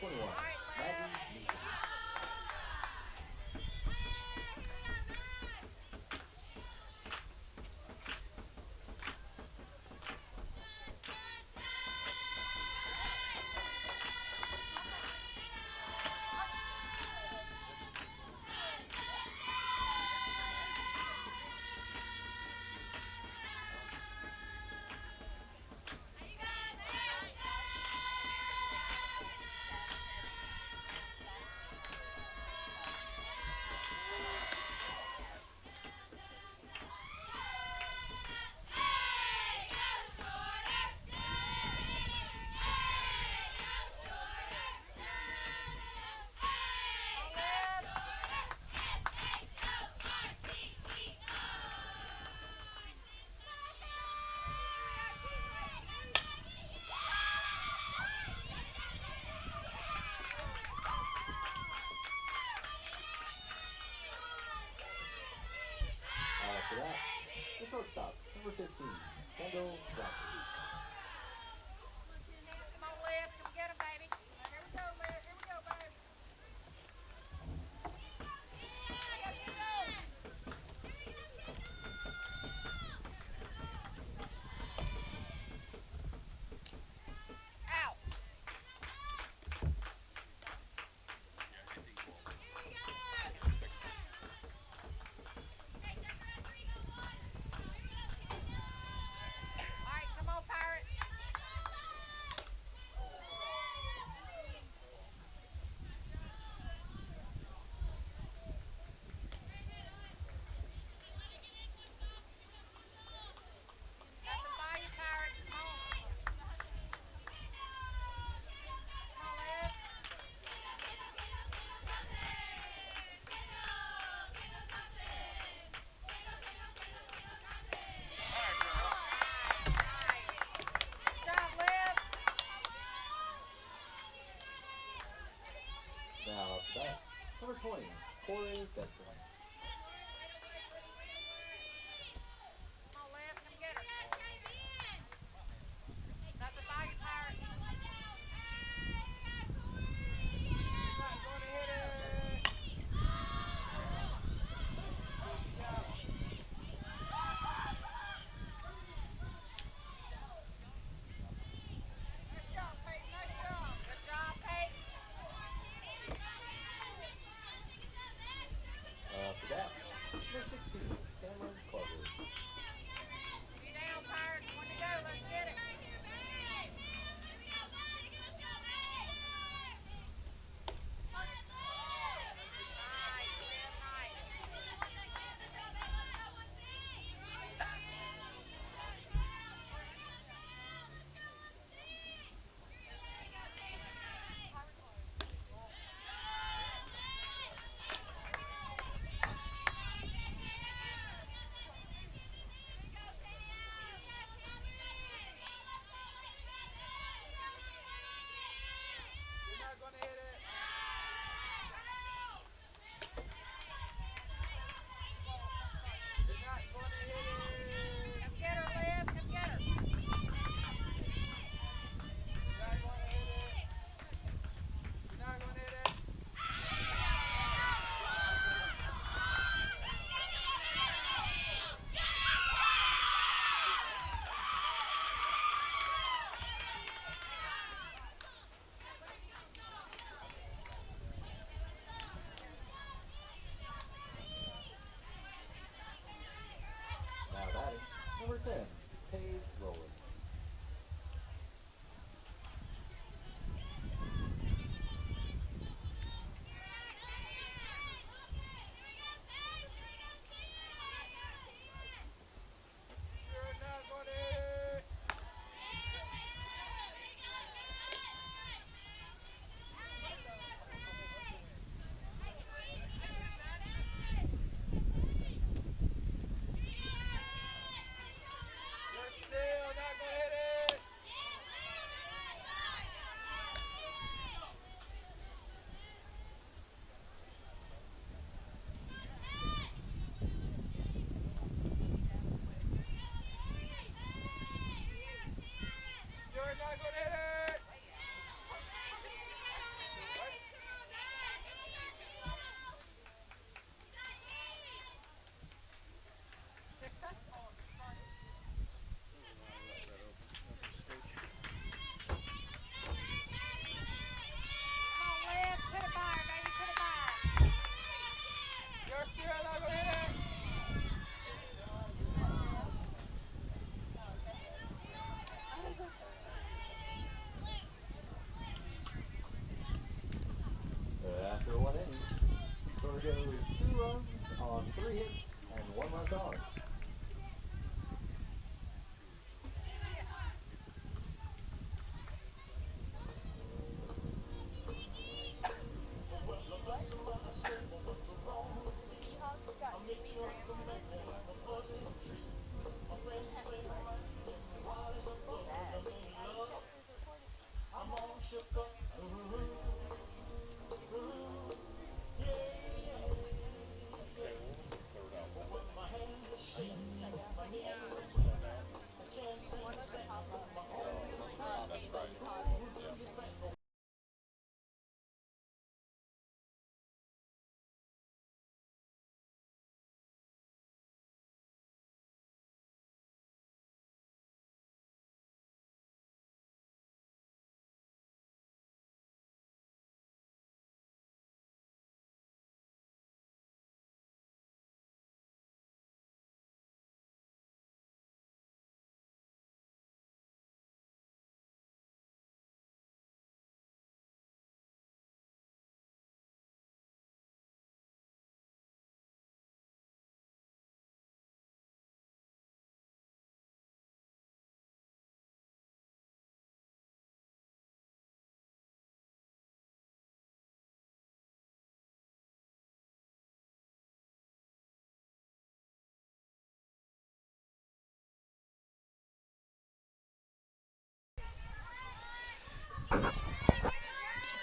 21. Maggie Meeson. After that, the shortstop, number 15, Kendall Johnson. Come on, Liv. Come get him, baby. Here we go, Liv. Here we go, baby. Out. All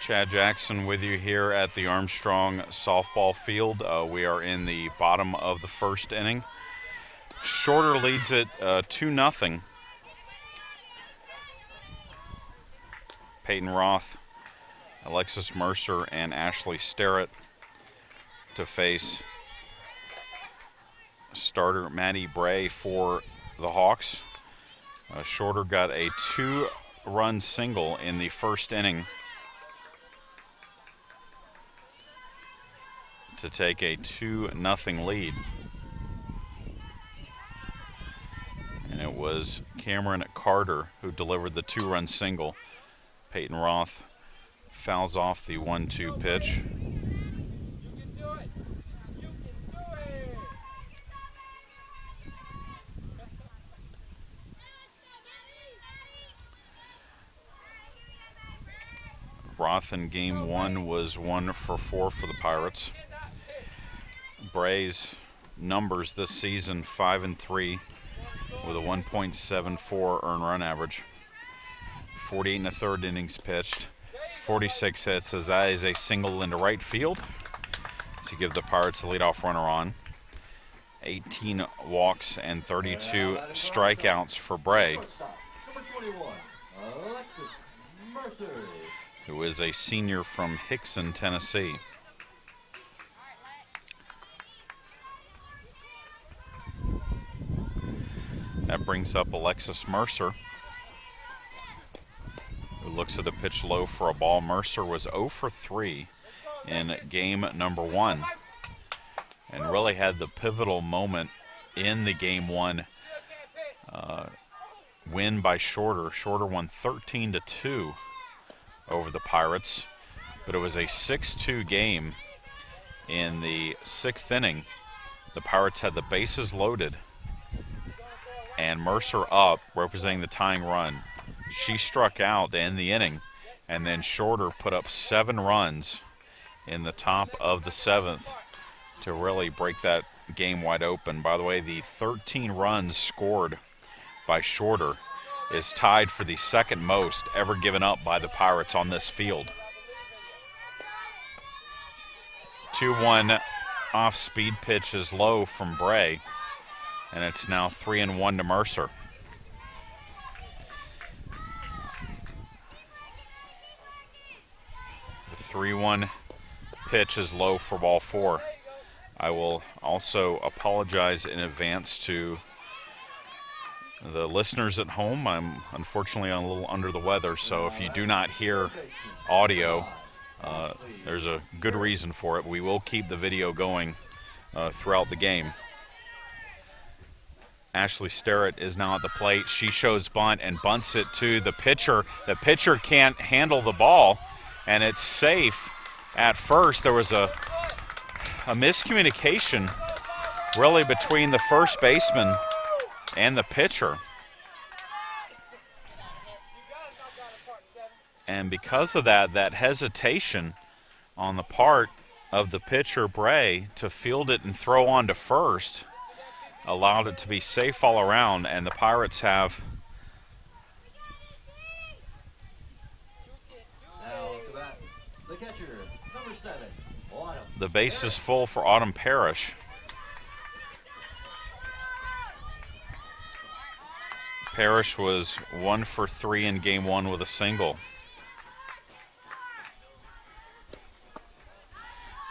Chad Jackson with you here at the Armstrong Softball Field. We are in the bottom of the first inning. Shorter leads it 2-0. Peyton Roth, Alexis Mercer, and Ashley Sterrett to face starter Maddie Bray for the Hawks. Shorter got a 2-run single in the first inning to take a 2-0 lead. And it was Cameron Carter who delivered the 2-run single. Peyton Roth fouls off the 1-2 pitch. Roth in game one was 1 for 4 for the Pirates. Bray's numbers this season 5-3 with a 1.74 earned run average. 48 1/3 innings pitched, 46 hits, as that is a single into right field to give the Pirates a leadoff runner on. 18 walks and 32 strikeouts for Bray, who is a senior from Hickson, Tennessee. That brings up Alexis Mercer, who looks at a pitch low for a ball. Mercer was 0 for 3 in game number 1 and really had the pivotal moment in the game 1 win by Shorter. Shorter won 13-2 over the Pirates, but it was a 6-2 game. In the 6th inning, the Pirates had the bases loaded and Mercer up, representing the tying run. She struck out to end the inning, and then Shorter put up 7 runs in the top of the 7th to really break that game wide open. By the way, the 13 runs scored by Shorter is tied for the second most ever given up by the Pirates on this field. 2-1 off-speed pitch is low from Bray, and it's now 3-1 to Mercer. The 3-1 pitch is low for ball 4. I will also apologize in advance to the listeners at home. I'm unfortunately a little under the weather, so if you do not hear audio, there's a good reason for it. We will keep the video going throughout the game. Ashley Sterrett is now at the plate. She shows bunt and bunts it to the pitcher. The pitcher can't handle the ball, and it's safe at first. There was a miscommunication really between the first baseman and the pitcher. And because of that hesitation on the part of the pitcher, Bray, to field it and throw on to first allowed it to be safe all around, and the Pirates have the catcher, number 7, Autumn. The base is full for Autumn Parrish. Parrish was 1 for 3 in game 1 with a single.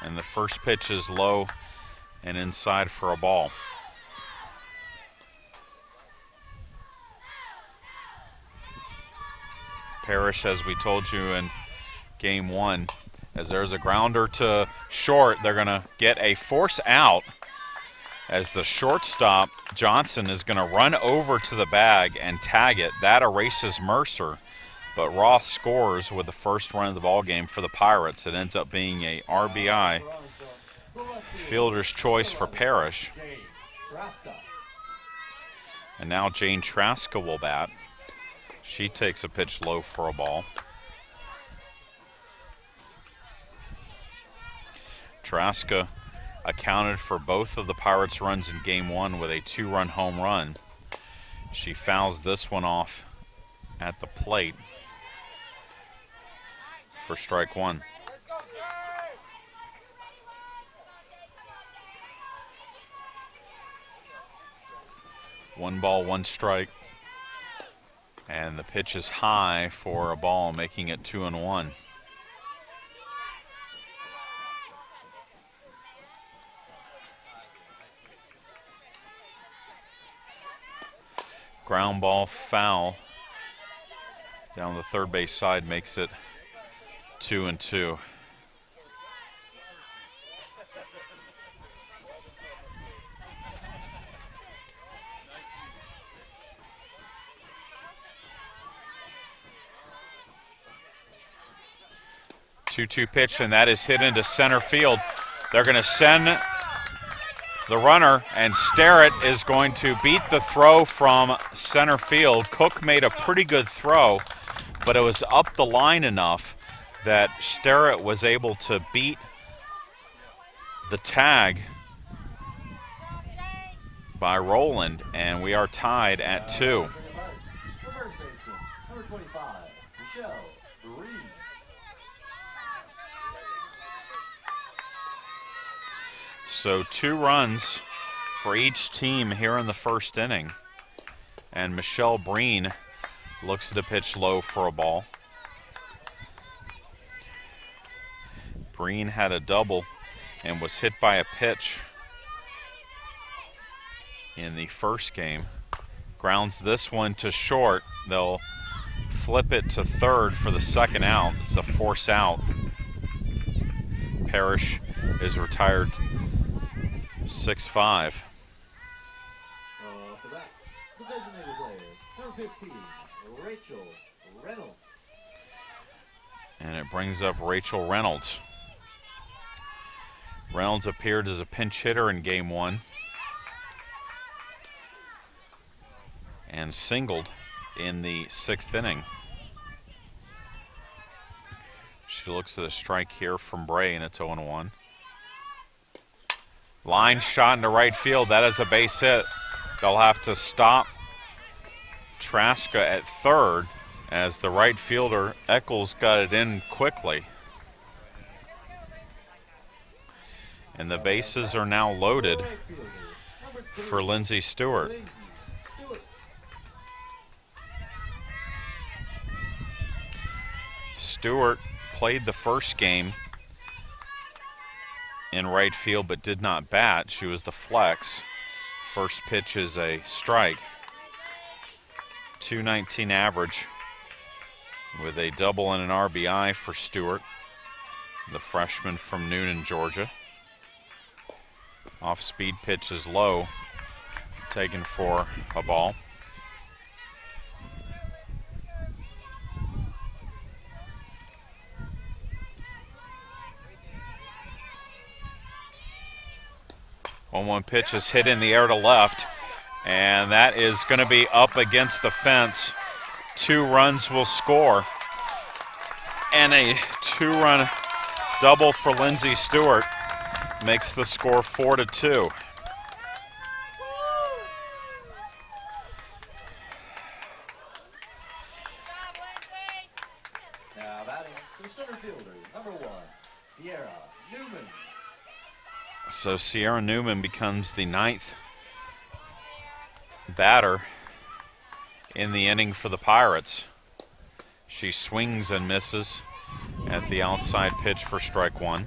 And the first pitch is low and inside for a ball. Parrish, as we told you in game 1, as there's a grounder to short, they're going to get a force out as the shortstop, Johnson, is going to run over to the bag and tag it. That erases Mercer, but Roth scores with the first run of the ball game for the Pirates. It ends up being a RBI. Fielder's choice for Parrish. And now Jane Traska will bat. She takes a pitch low for a ball. Traska accounted for both of the Pirates' runs in game 1 with a 2-run home run. She fouls this one off at the plate. for strike one. One ball, one strike. And the pitch is high for a ball, making it 2-1. Ground ball, foul. Down the third base side makes it 2-2. Two-two pitch, and that is hit into center field. They're going to send the runner, and Sterrett is going to beat the throw from center field. Cook made a pretty good throw, but it was up the line enough that Sterrett was able to beat the tag by Rowland, and we are tied at 2. Number 25, Michelle Reed. So 2 runs for each team here in the first inning. And Michelle Breen looks to pitch low for a ball. Breen had a double and was hit by a pitch in the first game. Grounds this one to short. They'll flip it to third for the second out. It's a force out. Parrish is retired 6-5. For that, the designated player, number 15, Rachel Reynolds. And it brings up Rachel Reynolds. Reynolds appeared as a pinch hitter in game 1 and singled in the 6th inning. She looks at a strike here from Bray, and it's 0-1. Line shot into right field. That is a base hit. They'll have to stop Traska at third as the right fielder, Eccles, got it in quickly. And the bases are now loaded for Lindsay Stewart. Stewart played the first game in right field but did not bat. She was the flex. First pitch is a strike. .219 average with a double and an RBI for Stewart, the freshman from Noonan, Georgia. Off-speed pitch is low, taken for a ball. One pitch is hit in the air to left, and that is going to be up against the fence. 2 runs will score, and a 2-run double for Lindsay Stewart makes the score 4-2. Now batting the center fielder, number 1, Sierra Newman. So Sierra Newman becomes the 9th batter in the inning for the Pirates. She swings and misses at the outside pitch for strike 1.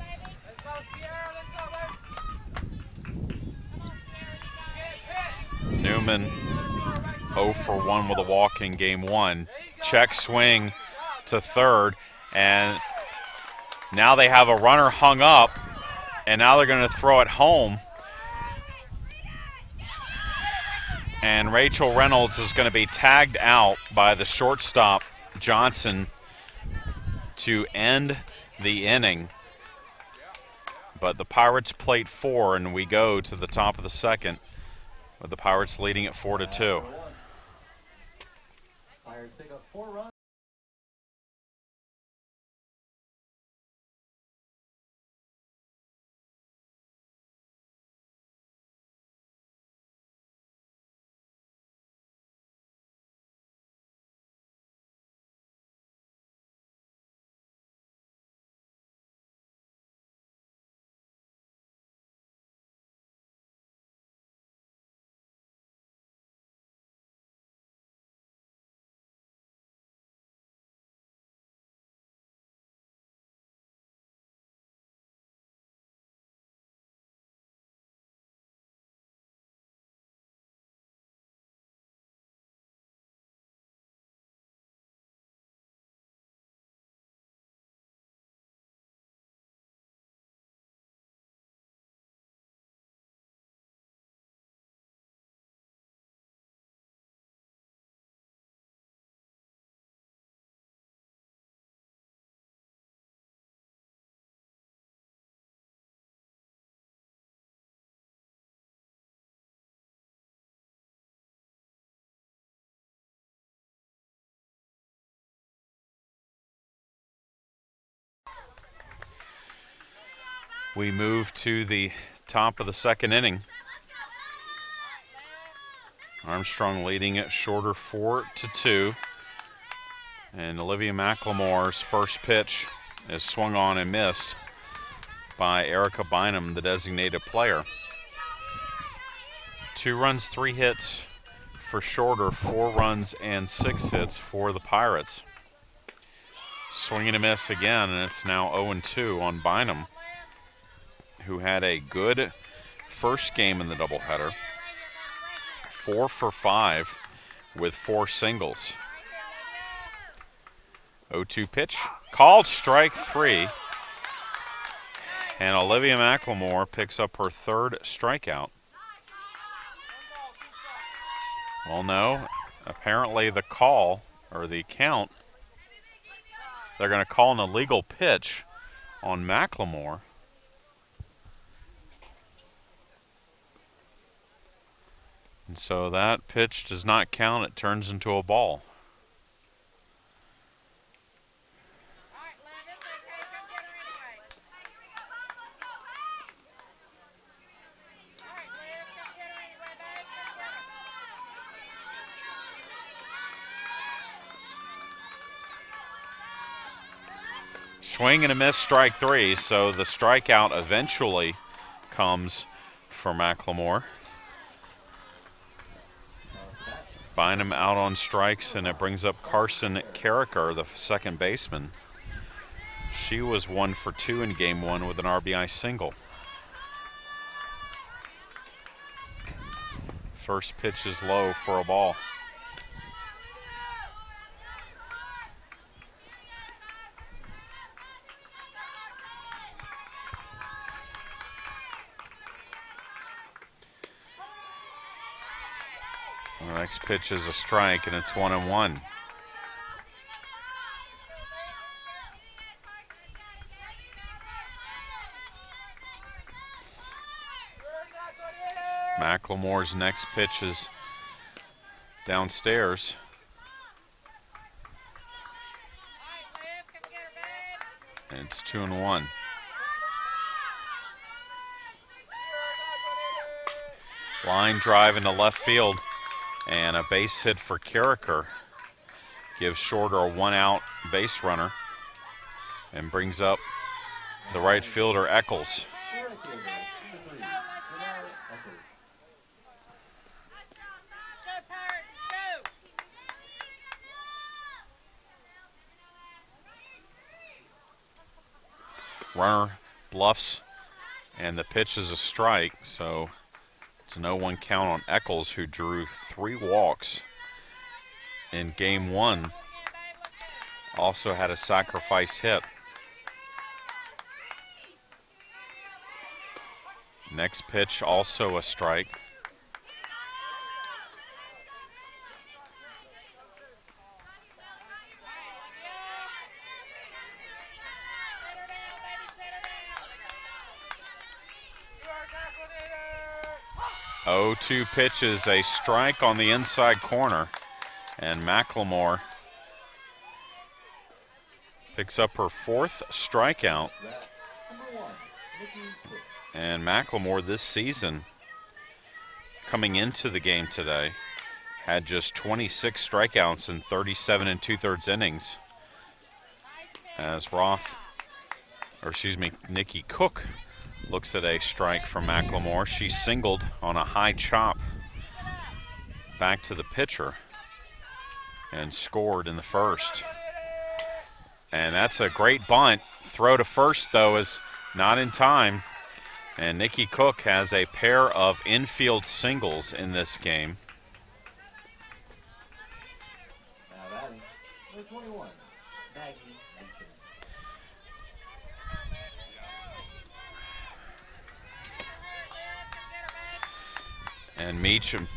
Newman 0 for 1 with a walk in game 1. Check swing to third, and now they have a runner hung up, and now they're going to throw it home. And Rachel Reynolds is going to be tagged out by the shortstop, Johnson, to end the inning. But the Pirates plate 4, and we go to the top of the second, with the Pirates leading at 4-2. Pirates pick up 4 runs. We move to the top of the second inning. Armstrong leading it shorter 4-2. And Olivia McLemore's first pitch is swung on and missed by Erica Bynum, the designated player. 2 runs, 3 hits for Shorter, 4 runs and 6 hits for the Pirates. Swing and a miss again, and it's now 0-2 on Bynum, who had a good first game in the doubleheader. 4 for 5 with 4 singles. 0-2 pitch, called strike 3. And Olivia McLemore picks up her 3rd strikeout. Well, no, apparently the call, or the count, they're going to call an illegal pitch on McLemore. And so that pitch does not count. It turns into a ball. Swing and a miss, strike 3, so the strikeout eventually comes for McLemore. Bynum out on strikes, and it brings up Carson Carricker, the second baseman. She was 1 for 2 in game 1 with an RBI single. First pitch is low for a ball. The next pitch is a strike, and it's 1-1. McLemore's next pitch is downstairs. And it's 2-1. Line drive into left field. And a base hit for Carricker gives Shorter a 1-out base runner and brings up the right fielder Eccles. Runner bluffs, and the pitch is a strike, so it's a 0-1 count on Eccles, who drew 3 walks in game 1. Also had a sacrifice hit. Next pitch, also a strike. Oh, 2 pitches, a strike on the inside corner, and McLemore picks up her 4th strikeout. And McLemore this season, coming into the game today, had just 26 strikeouts in 37 2/3 innings. As Nikki Cook looks at a strike from McLemore. She singled on a high chop back to the pitcher and scored in the first. And that's a great bunt. Throw to first, though, is not in time. And Nikki Cook has a pair of infield singles in this game. Now batting, number 21, Maggie Meacham. And Meacham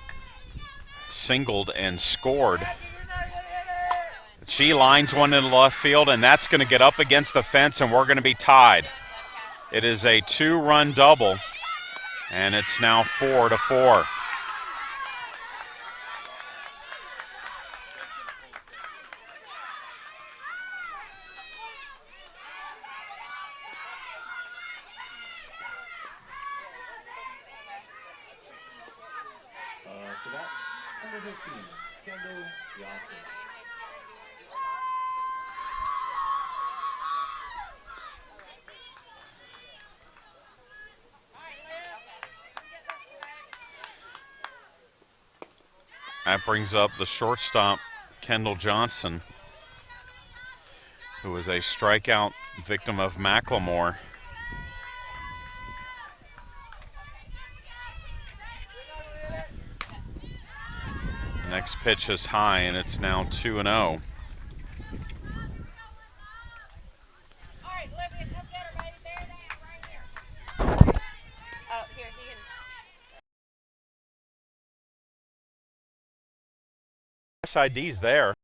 singled and scored. She lines one into left field, and that's going to get up against the fence, and we're going to be tied. It is a 2-run double, and it's now 4-4. Kendall Johnson. That brings up the shortstop, Kendall Johnson, who was a strikeout victim of Macklemore. Next pitch is high, and it's now 2-0. All right, Olivia, come get her, baby. Bear down right here. Oh, here, he can. ID's there.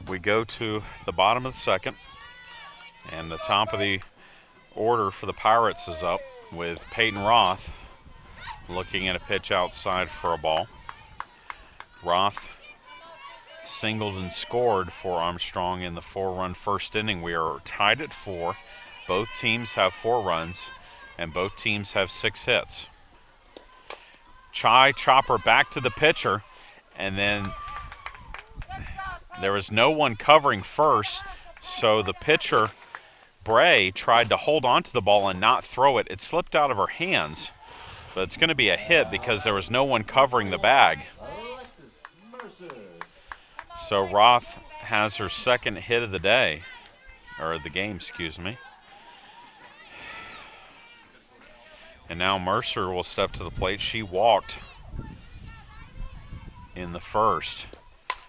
We go to the bottom of the second, and the top of the order for the Pirates is up with Peyton Roth looking at a pitch outside for a ball. Roth singled and scored for Armstrong in the 4-run first inning. We are tied at 4. Both teams have 4 runs, and both teams have 6 hits. Chopper back to the pitcher, and then there was no one covering first, so the pitcher, Bray, tried to hold on to the ball and not throw it. It slipped out of her hands, but it's going to be a hit because there was no one covering the bag. So Roth has her second hit of the day, or the game, excuse me. And now Mercer will step to the plate. She walked in the first.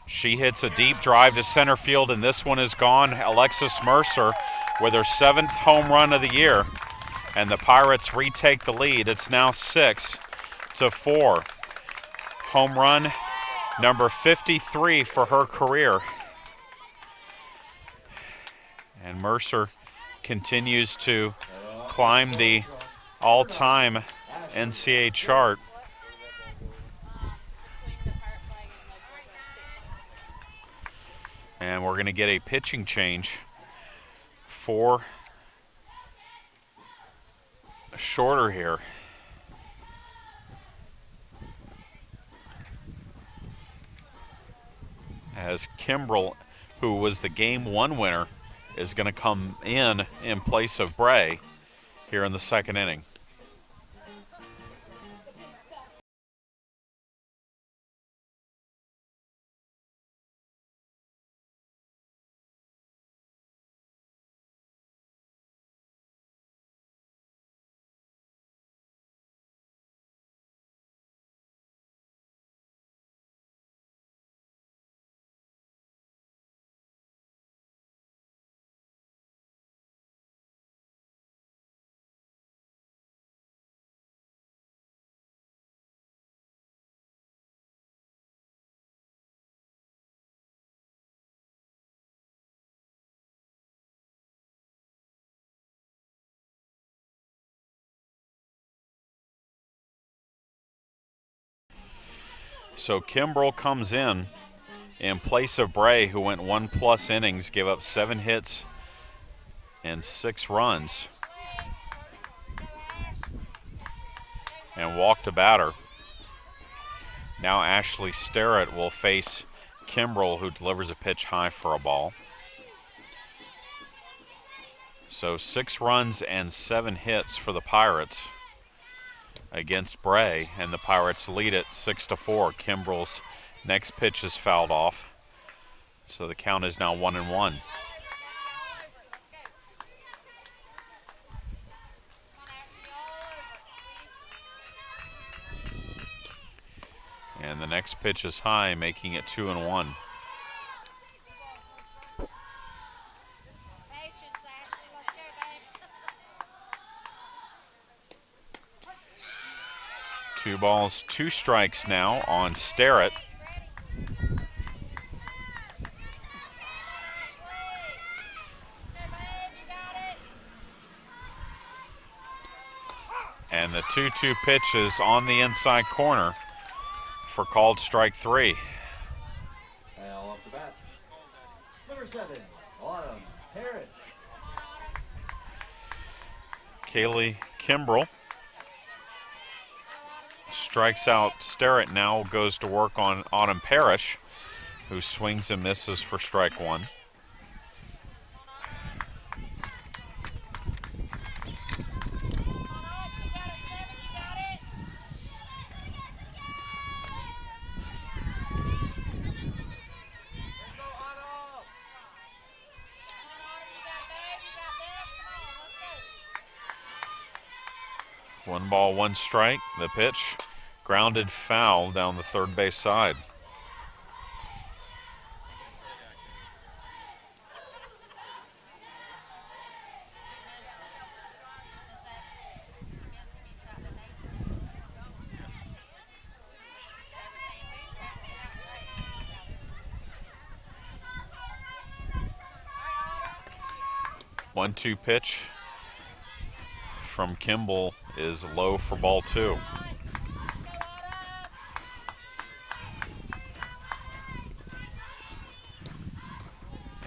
She hits a deep drive to center field, and this one is gone. Alexis Mercer with her 7th home run of the year, and the Pirates retake the lead. It's now 6-4. Home run number 53 for her career. And Mercer continues to climb the all-time NCAA chart. And we're going to get a pitching change for Shorter here. As Kimbrell, who was the Game 1 winner, is going to come in place of Bray here in the second inning. So Kimbrell comes in in place of Bray, who went 1+ innings, gave up 7 hits and 6 runs, and walked a batter. Now Ashley Sterrett will face Kimbrell, who delivers a pitch high for a ball. So 6 runs and 7 hits for the Pirates against Bray, and the Pirates lead it 6-4. Kimbrell's next pitch is fouled off, so the count is now 1-1. And the next pitch is high, making it 2-1. Two balls, 2 strikes now on Sterrett. And the 2-2 pitch is on the inside corner for called strike 3. Foul off the bat. Number 7, Autumn Parrish. Kaylee Kimbrell strikes out Sterrett, now goes to work on Autumn Parrish, who swings and misses for strike 1. One ball, 1 strike. The pitch, grounded foul down the third base side. One-two pitch from Kimball is low for ball 2.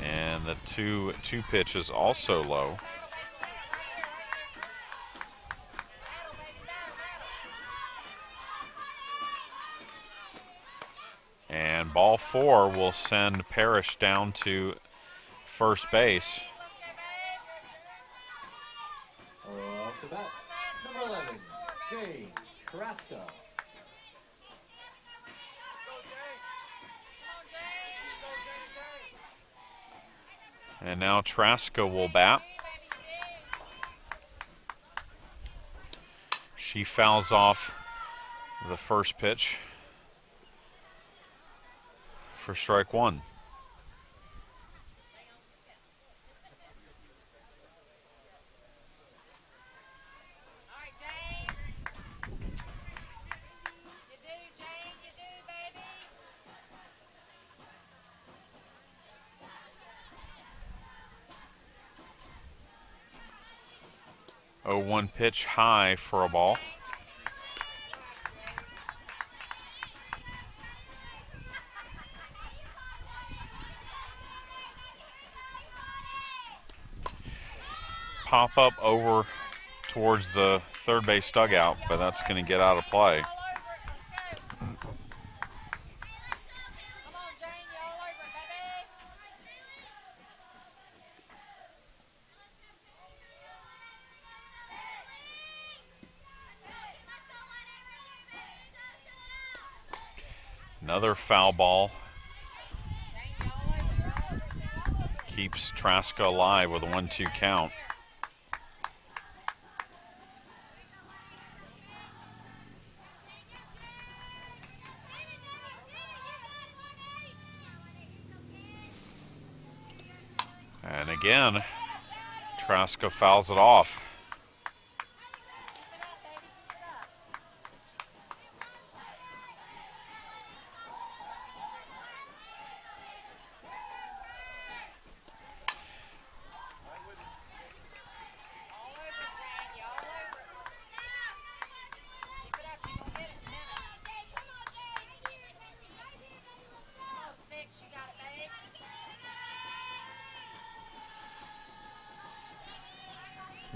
And the 2-2 pitch is also low. And ball 4 will send Parrish down to first base. Off the bat. Number 11, Jane Traska. And now Traska will bat. She fouls off the first pitch for strike 1. Oh, 1 pitch high for a ball. Pop up over towards the third base dugout, but that's going to get out of play. Another foul ball keeps Traska alive with a 1-2 count. And again, Traska fouls it off.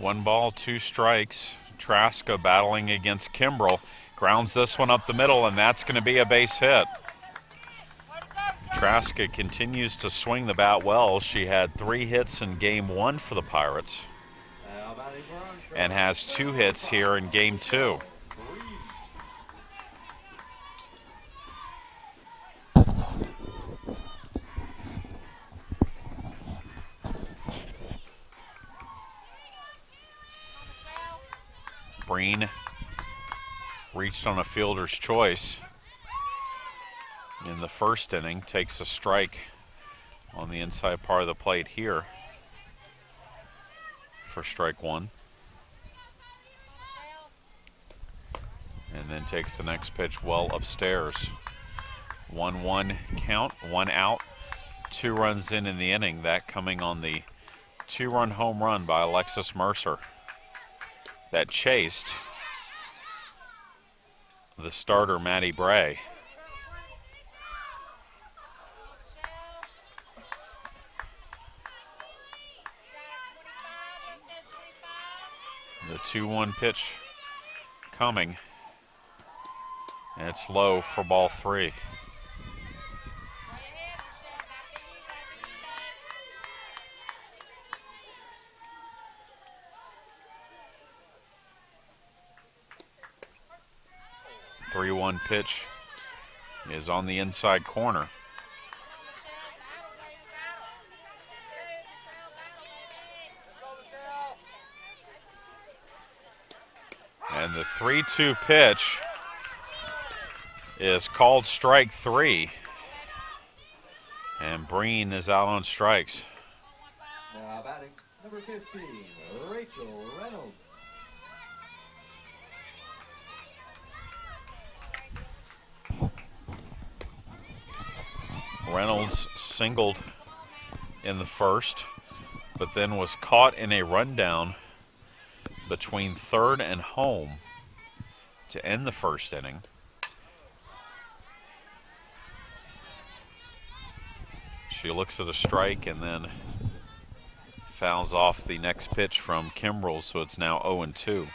1 ball, 2 strikes. Traska battling against Kimbrell. Grounds this one up the middle, and that's going to be a base hit. Traska continues to swing the bat well. She had 3 hits in Game 1 for the Pirates and has 2 hits here in Game 2. Breen reached on a fielder's choice in the first inning, takes a strike on the inside part of the plate here for strike 1. And then takes the next pitch well upstairs. 1-1 count, 1 out, 2 runs in the inning. That coming on the 2-run home run by Alexis Mercer that chased the starter, Maddie Bray. The 2-1 pitch coming. And it's low for ball 3. The 3-1 pitch is on the inside corner. And the 3-2 pitch is called strike 3. And Breen is out on strikes. Now batting, number 15, Rachel Reynolds. Reynolds singled in the first, but then was caught in a rundown between third and home to end the first inning. She looks at a strike and then fouls off the next pitch from Kimbrell, so it's now 0-2.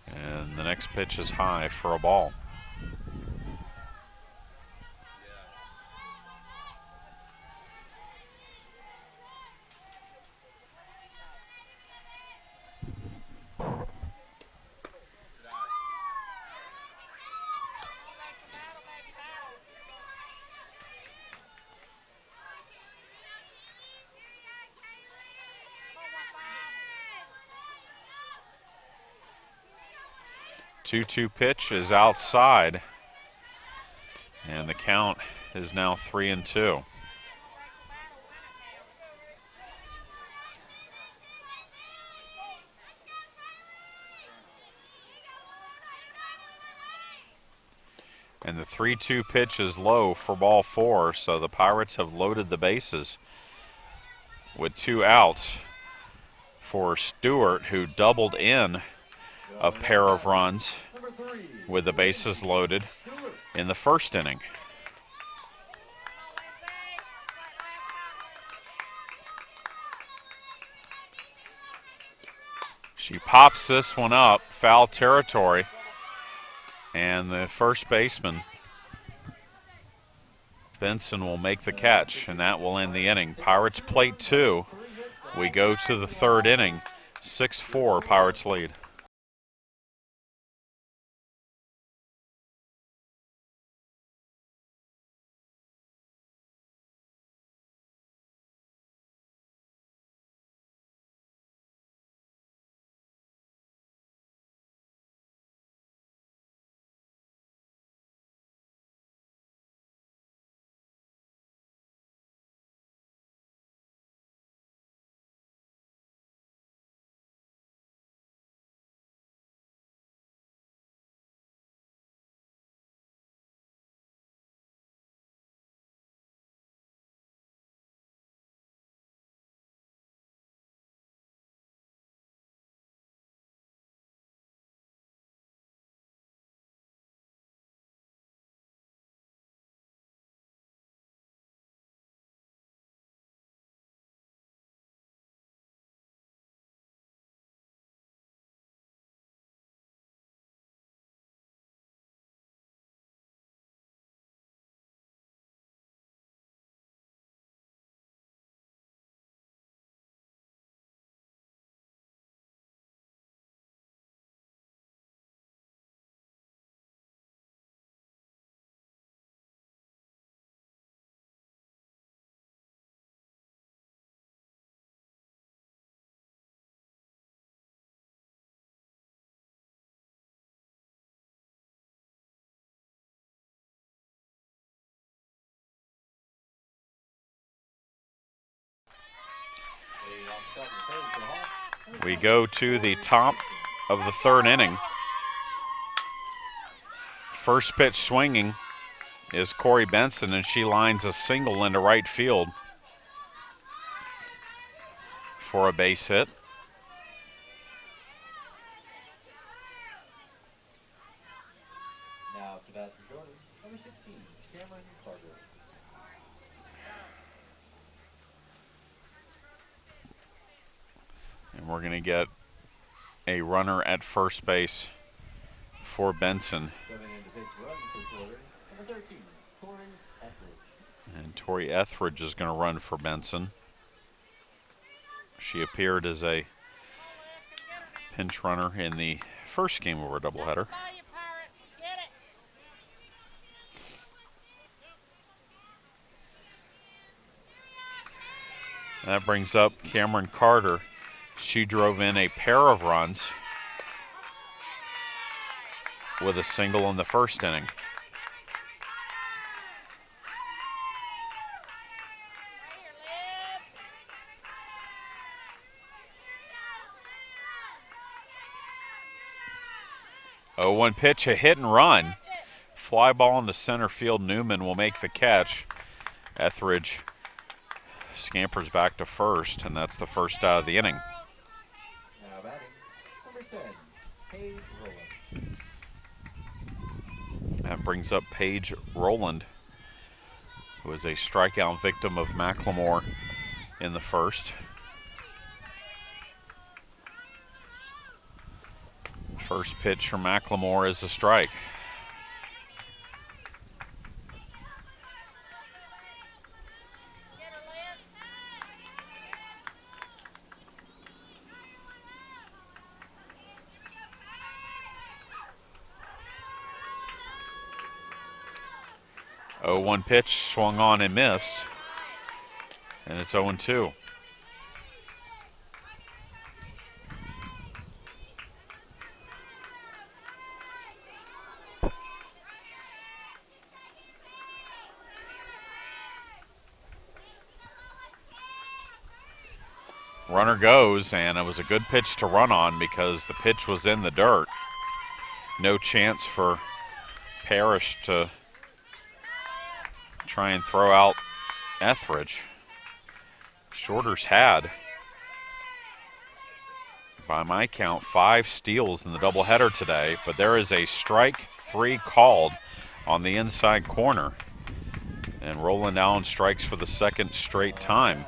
And the next pitch is high for a ball. Two-two pitch is outside, and the count is now 3-2. And the 3-2 pitch is low for ball 4, so the Pirates have loaded the bases with 2 outs for Stewart, who doubled in a pair of runs with the bases loaded in the first inning. She pops this one up, foul territory, and the first baseman, Benson, will make the catch, and that will end the inning. Pirates plate 2. We go to the third inning. 6-4 Pirates lead. We go to the top of the third inning. First pitch swinging is Corey Benson, and she lines a single into right field for a base hit. Now up to bat for Jordan, number 16, Cameron Carter. And we're going to get a runner at first base for Benson. Coming in to pitch run for Jordan, number 13, Tori Etheridge. And Tori Etheridge is going to run for Benson. She appeared as a pinch runner in the first game of our doubleheader. That brings up Cameron Carter. She drove in a pair of runs with a single in the first inning. Oh, 1 pitch, a hit and run. Fly ball into center field. Newman will make the catch. Etheridge scampers back to first, and that's the first out of the inning. Now batting, number 10, Paige Rowland. That brings up Paige Rowland, who was a strikeout victim of McLemore in the first. First pitch from McLemore is a strike. Oh, 1 pitch swung on and missed, and it's 0-2. Runner goes, and it was a good pitch to run on because the pitch was in the dirt. No chance for Parrish to try and throw out Etheridge. Shorter's had, by my count, 5 steals in the doubleheader today, but there is a strike 3 called on the inside corner. And Roland Allen strikes for the second straight time.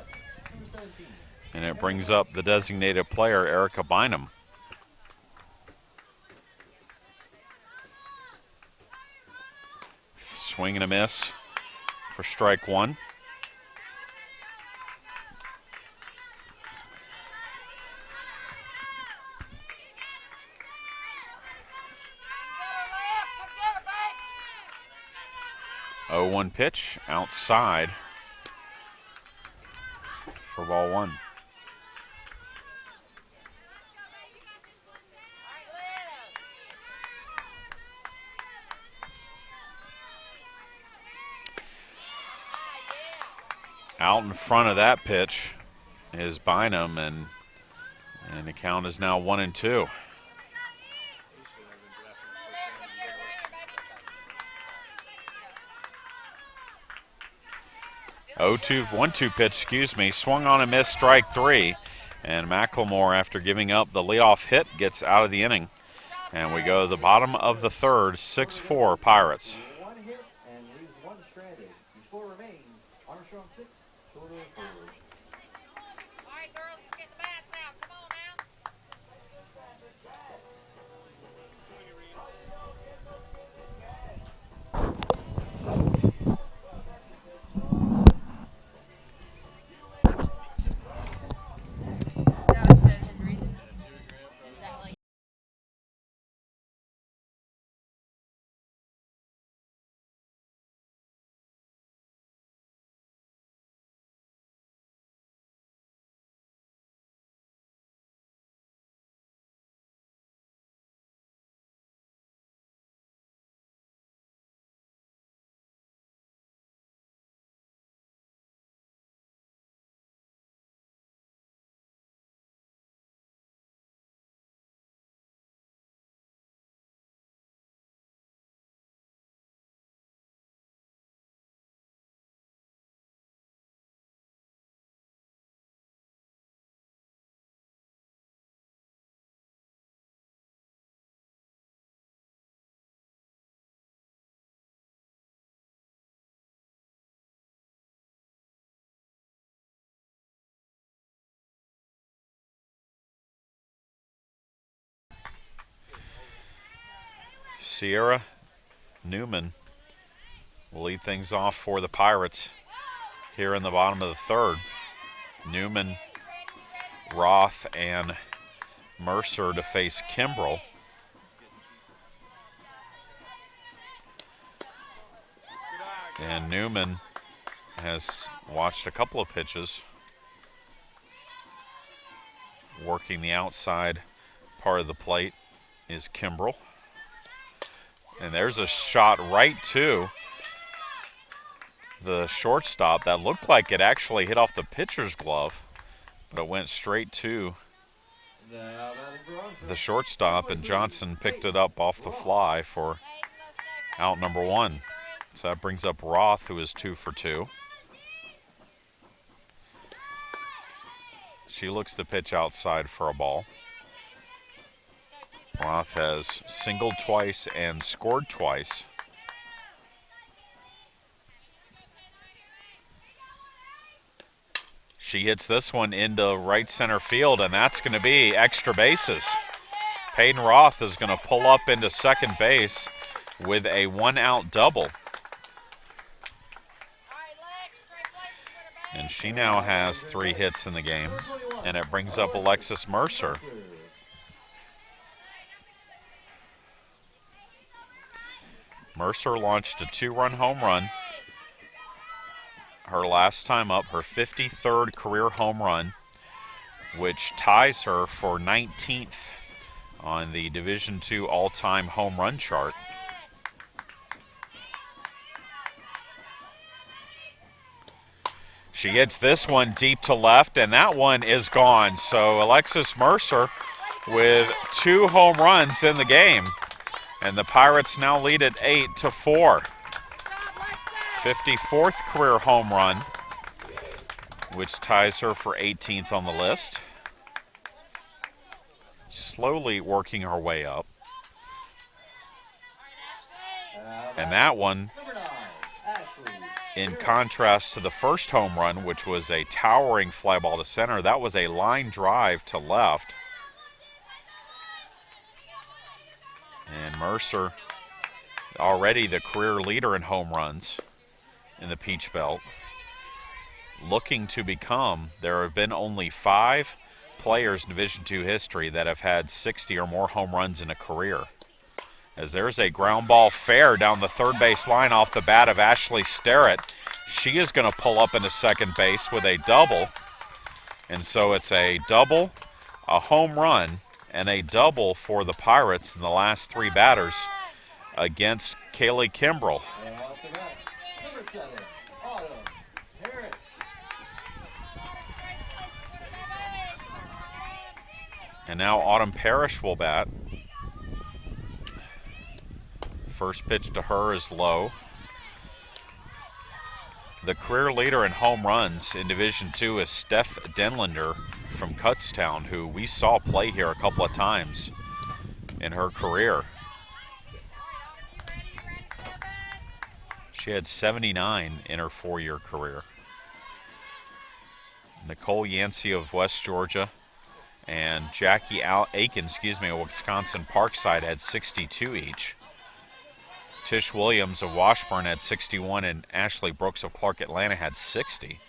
And it brings up the designated player, Erica Bynum. Swing and a miss for strike 1. Oh, 1 pitch outside for ball 1. Out in front of that pitch is Bynum, and the count is now 1-2. 0-2, 1-2 pitch, swung on and missed, strike 3. And McLemore, after giving up the leadoff hit, gets out of the inning. And we go to the bottom of the third, 6-4 Pirates. 1 hit and leaves 1 stranded. Your score remains Armstrong 6, Jordan 4. Sierra Newman will lead things off for the Pirates here in the bottom of the third. Newman, Roth, and Mercer to face Kimbrell. And Newman has watched a couple of pitches, working the outside part of the plate is Kimbrell. And there's a shot right to the shortstop that looked like it actually hit off the pitcher's glove, but it went straight to the shortstop, and Johnson picked it up off the fly for out number one. So that brings up Roth, who is 2 for 2. She looks to pitch outside for a ball. Roth has singled twice and scored twice. She hits this one into right center field, and that's going to be extra bases. Peyton Roth is going to pull up into second base with a 1-out double. And she now has 3 hits in the game, and it brings up Alexis Mercer. Mercer launched a 2-run home run her last time up, her 53rd career home run, which ties her for 19th on the Division II all-time home run chart. She hits this one deep to left, and that one is gone. So Alexis Mercer with 2 home runs in the game, and the Pirates now lead at 8-4. 54th career home run, which ties her for 18th on the list. Slowly working her way up. And that one, in contrast to the first home run, which was a towering fly ball to center, that was a line drive to left. And Mercer, already the career leader in home runs in the Peach Belt, looking to become, there have been only 5 players in Division II history that have had 60 or more home runs in a career. As there's a ground ball fair down the third base line off the bat of Ashley Sterrett. She is going to pull up into second base with a double. And so it's a double, a home run, and a double for the Pirates in the last 3 batters against Kaylee Kimbrell. And now Autumn Parrish will bat. First pitch to her is low. The career leader in home runs in Division II is Steph Denlander from Kutztown, who we saw play here a couple of times in her career. She had 79 in her 4-year career. Nicole Yancey of West Georgia and Jackie Aiken, of Wisconsin Parkside had 62 each. Tish Williams of Washburn had 61, and Ashley Brooks of Clark Atlanta had 60.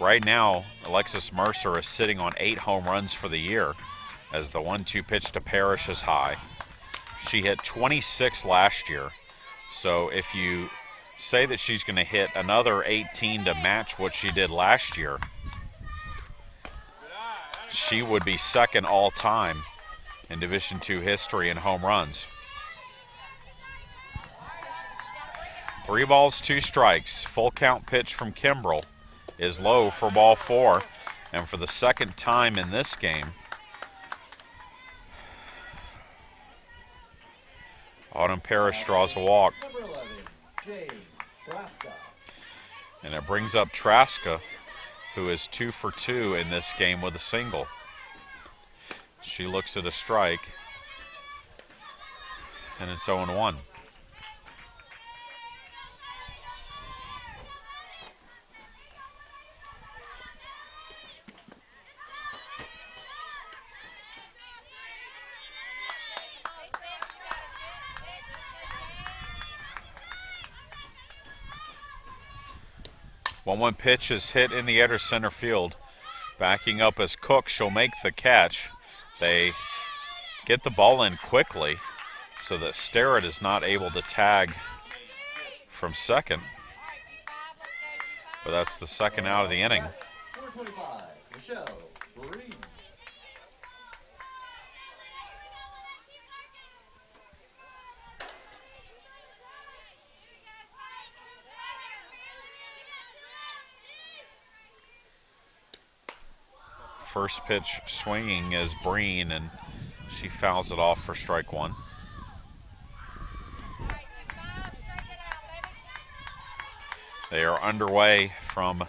Right now, Alexis Mercer is sitting on 8 home runs for the year, as the 1-2 pitch to Parrish is high. She hit 26 last year, so if you say that she's going to hit another 18 to match what she did last year, she would be second all-time in Division II history in home runs. 3 balls, 2 strikes. Full count pitch from Kimbrell is low for ball 4. And for the second time in this game, Autumn Parrish draws a walk. And it brings up Traska, who is 2 for 2 in this game with a single. She looks at a strike, and it's 0-1. 1-1 pitch is hit in the air to center field. Backing up as Cook, she'll make the catch. They get the ball in quickly so that Starrett is not able to tag from second. But that's the second out of the inning. Number 25, Michelle Reed. First pitch swinging is Breen, and she fouls it off for strike one. They are underway from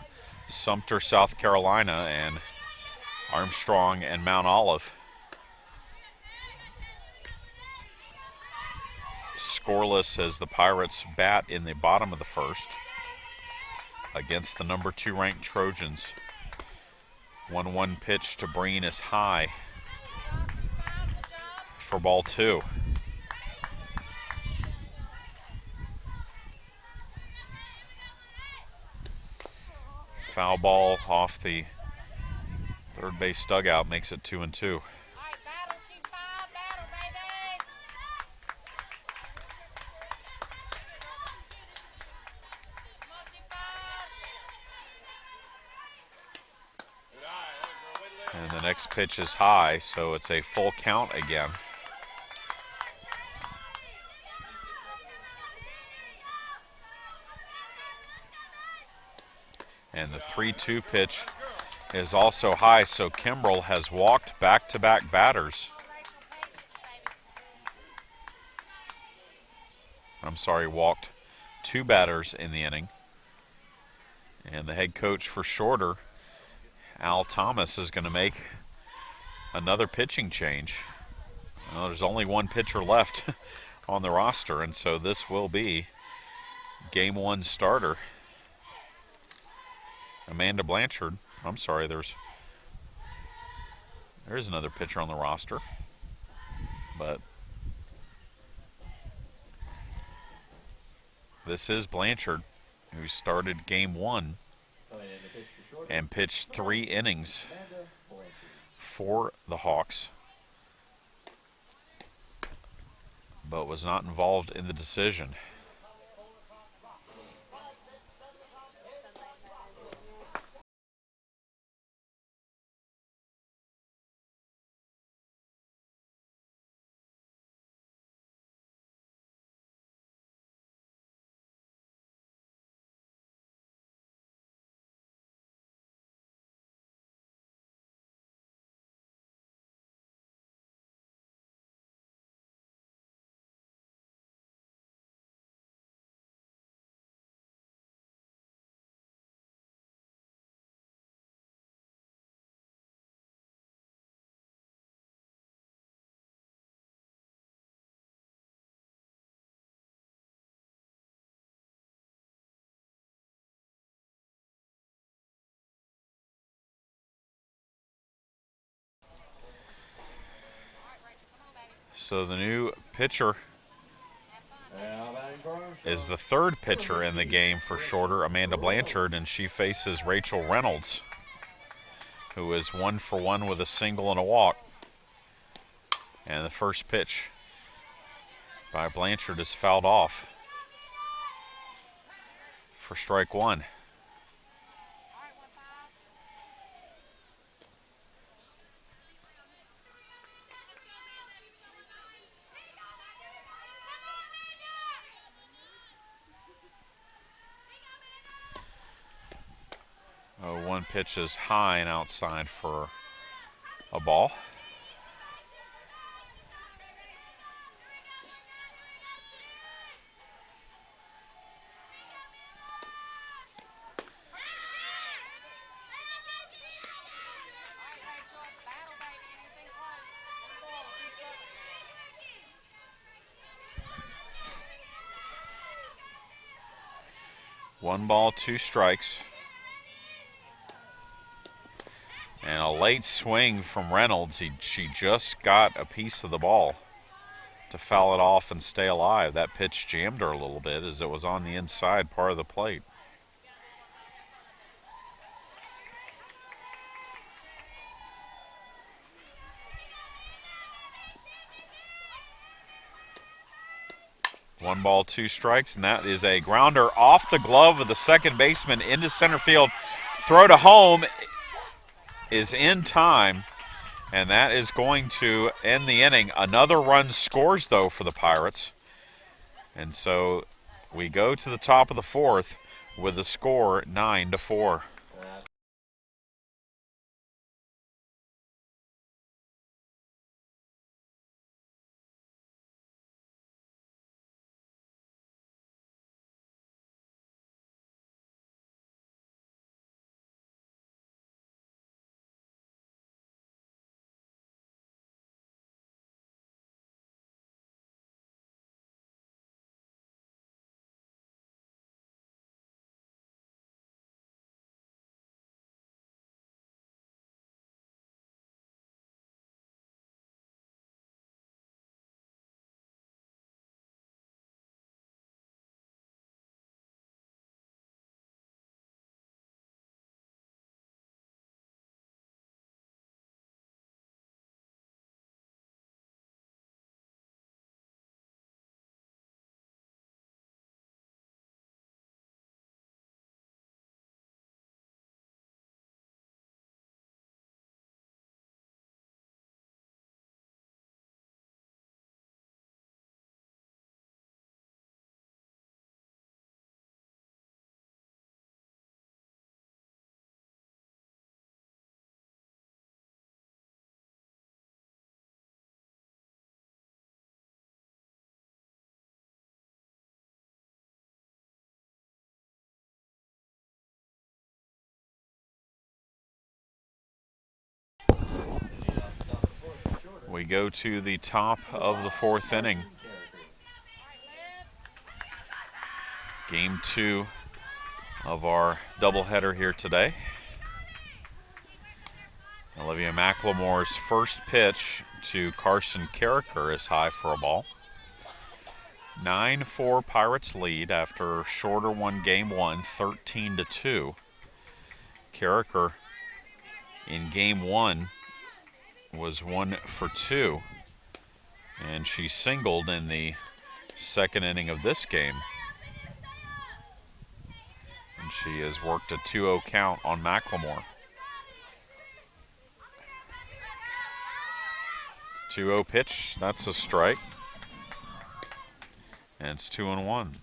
Sumter, South Carolina, and Armstrong and Mount Olive. Scoreless as the Pirates bat in the bottom of the first against the number 2 ranked Trojans. 1-1 pitch to Breen is high for ball 2. Foul ball off the third base dugout makes it 2-2. And the next pitch is high, so it's a full count again. And the 3-2 pitch is also high, so Kimbrell has walked back-to-back batters. Walked 2 batters in the inning. And the head coach for Shorter, Al Thomas, is going to make another pitching change. Well, there's only 1 pitcher left on the roster, and so this will be game 1 starter. Amanda Blanchard. There is another pitcher on the roster, but this is Blanchard, who started game 1 and pitched 3 innings for the Hawks, but was not involved in the decision. So the new pitcher is the 3rd pitcher in the game for Shorter, Amanda Blanchard, and she faces Rachel Reynolds, who is 1 for 1 with a single and a walk. And the first pitch by Blanchard is fouled off for strike 1. One pitch is high and outside for a ball. One ball, 2 strikes. And a late swing from Reynolds. She just got a piece of the ball to foul it off and stay alive. That pitch jammed her a little bit as it was on the inside part of the plate. 1 ball, 2 strikes, and that is a grounder off the glove of the second baseman into center field. Throw to home is in time, and that is going to end the inning. Another run scores, though, for the Pirates. And so we go to the top of the fourth with the score 9-4. We go to the top of the fourth inning. Game 2 of our doubleheader here today. Olivia McLemore's first pitch to Carson Carricker is high for a ball. 9-4 Pirates lead after shorter one game 1, 13-2. Carricker in game 1 was 1 for 2, and she singled in the second inning of this game. And she has worked a 2-0 count on McLemore. 2-0 pitch, that's a strike. And it's 2-1.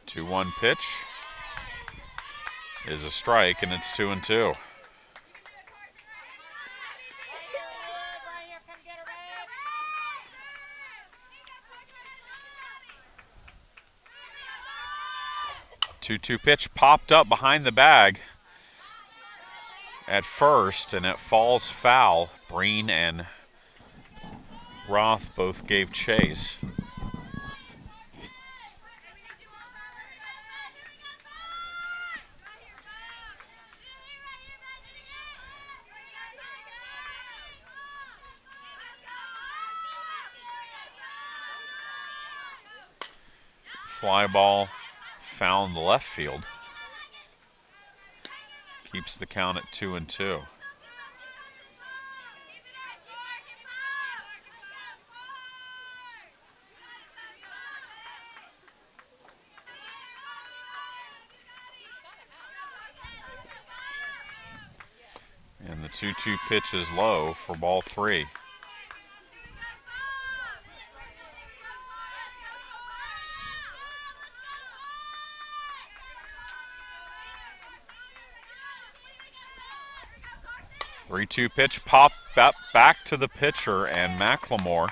Two 2-1 pitch is a strike, and it's 2-2. Two pitch popped up behind the bag at first, and it falls foul. Breen and Roth both gave chase. Fly ball found the left field. Keeps the count at 2-2. And the 2-2 pitch is low for ball 3. Three-two pitch popped back to the pitcher, and McLemore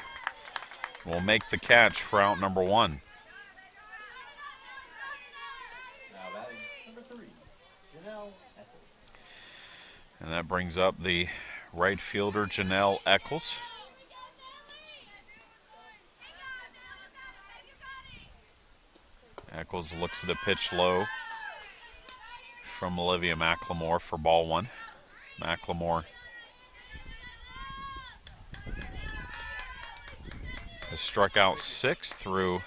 will make the catch for out number 1. Now batting number 3, Janelle Eccles. And that brings up the right fielder, Janelle Eccles. Eccles looks at a pitch low from Olivia McLemore for ball 1. McLemore has struck out 6 through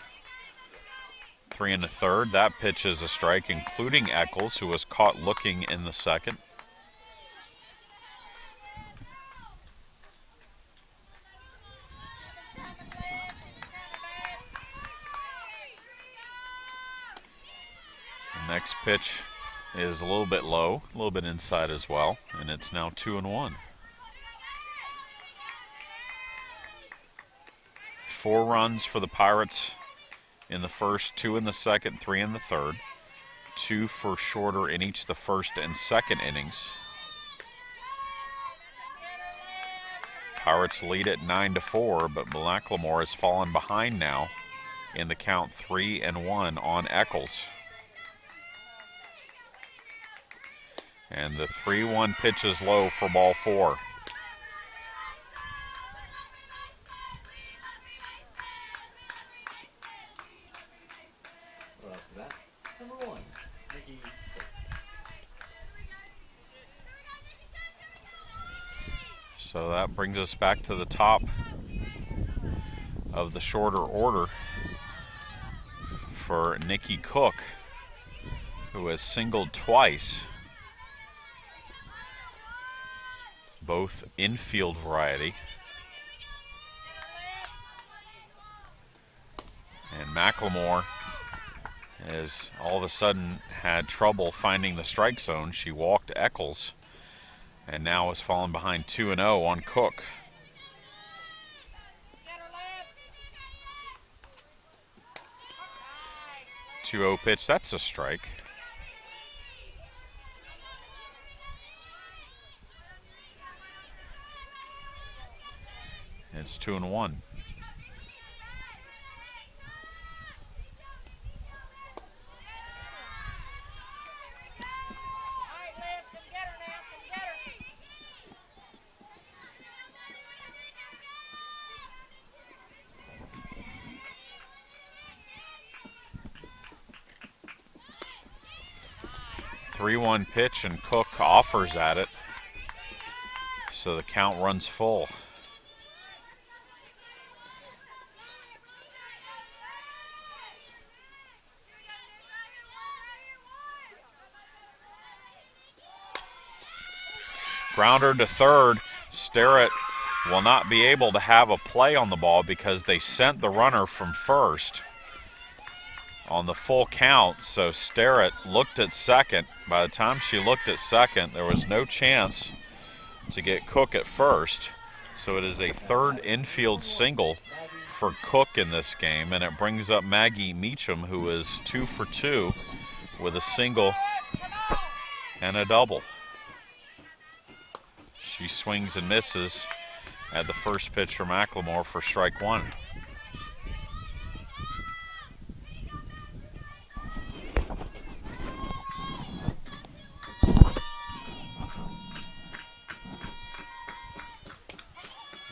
3 in the third. That pitch is a strike, including Eccles, who was caught looking in the second. The next pitch is a little bit low, a little bit inside as well, and it's now 2-1. 4 runs for the Pirates in the first, 2 in the second, 3 in the third. 2 for Shorter in each the first and second innings. Pirates lead at 9-4, but McLemore has fallen behind now in the count 3-1 on Eccles. And the 3-1 pitch is low for ball 4. Number 1, Nikki. So that brings us back to the top of the Shorter order for Nikki Cook, who has singled twice, both infield variety. And McLemore has all of a sudden had trouble finding the strike zone. She walked Eccles and now has fallen behind 2-0 on Cook. 2-0 pitch, that's a strike. It's 2-1. Three-one pitch, and Cook offers at it, so the count runs full. Grounder to third. Sterrett will not be able to have a play on the ball because they sent the runner from first on the full count. So Sterrett looked at second. By the time she looked at second, there was no chance to get Cook at first. So it is a third infield single for Cook in this game, and it brings up Maggie Meacham, who is 2 for 2 with a single and a double. She swings and misses at the first pitch for McLemore for strike 1.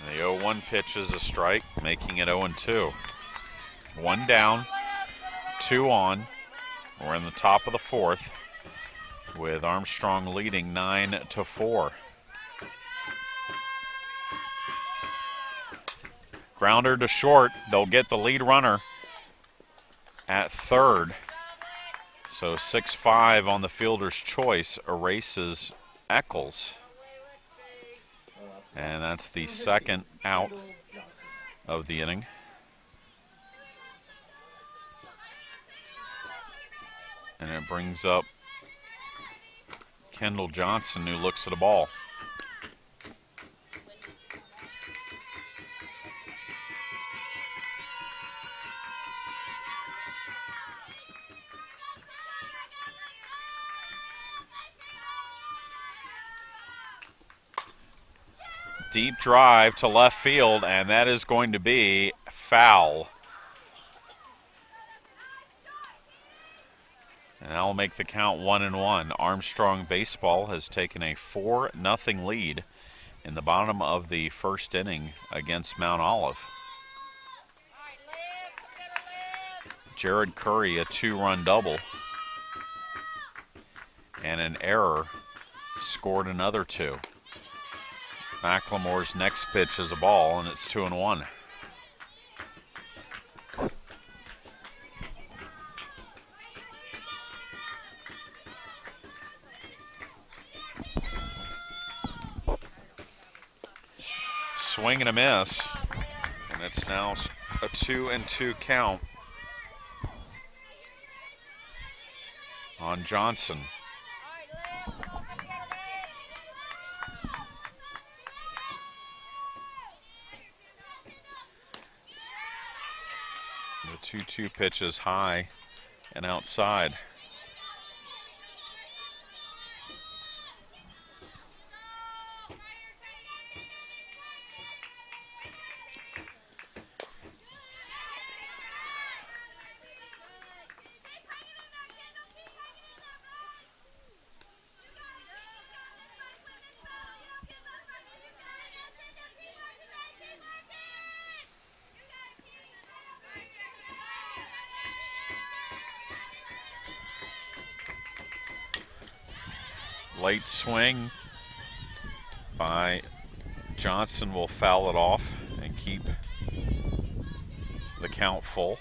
The 0-1 pitch is a strike, making it 0-2. 1 down, 2 on. We're in the top of the fourth with Armstrong leading 9-4. Grounder to short. They'll get the lead runner at third. So 6-5 on the fielder's choice erases Eccles. And that's the second out of the inning. And it brings up Kendall Johnson, who looks at the ball. Deep drive to left field, and that is going to be foul. And that'll make the count 1-1. Armstrong Baseball has taken a 4-0 lead in the bottom of the first inning against Mount Olive. Jared Curry, a 2-run double, and an error scored another 2. McLemore's next pitch is a ball, and it's 2-1. swing and a miss. And it's now a 2-2 count on Johnson. The 2-2 pitch is high and outside. Late swing by Johnson will foul it off and keep the count full.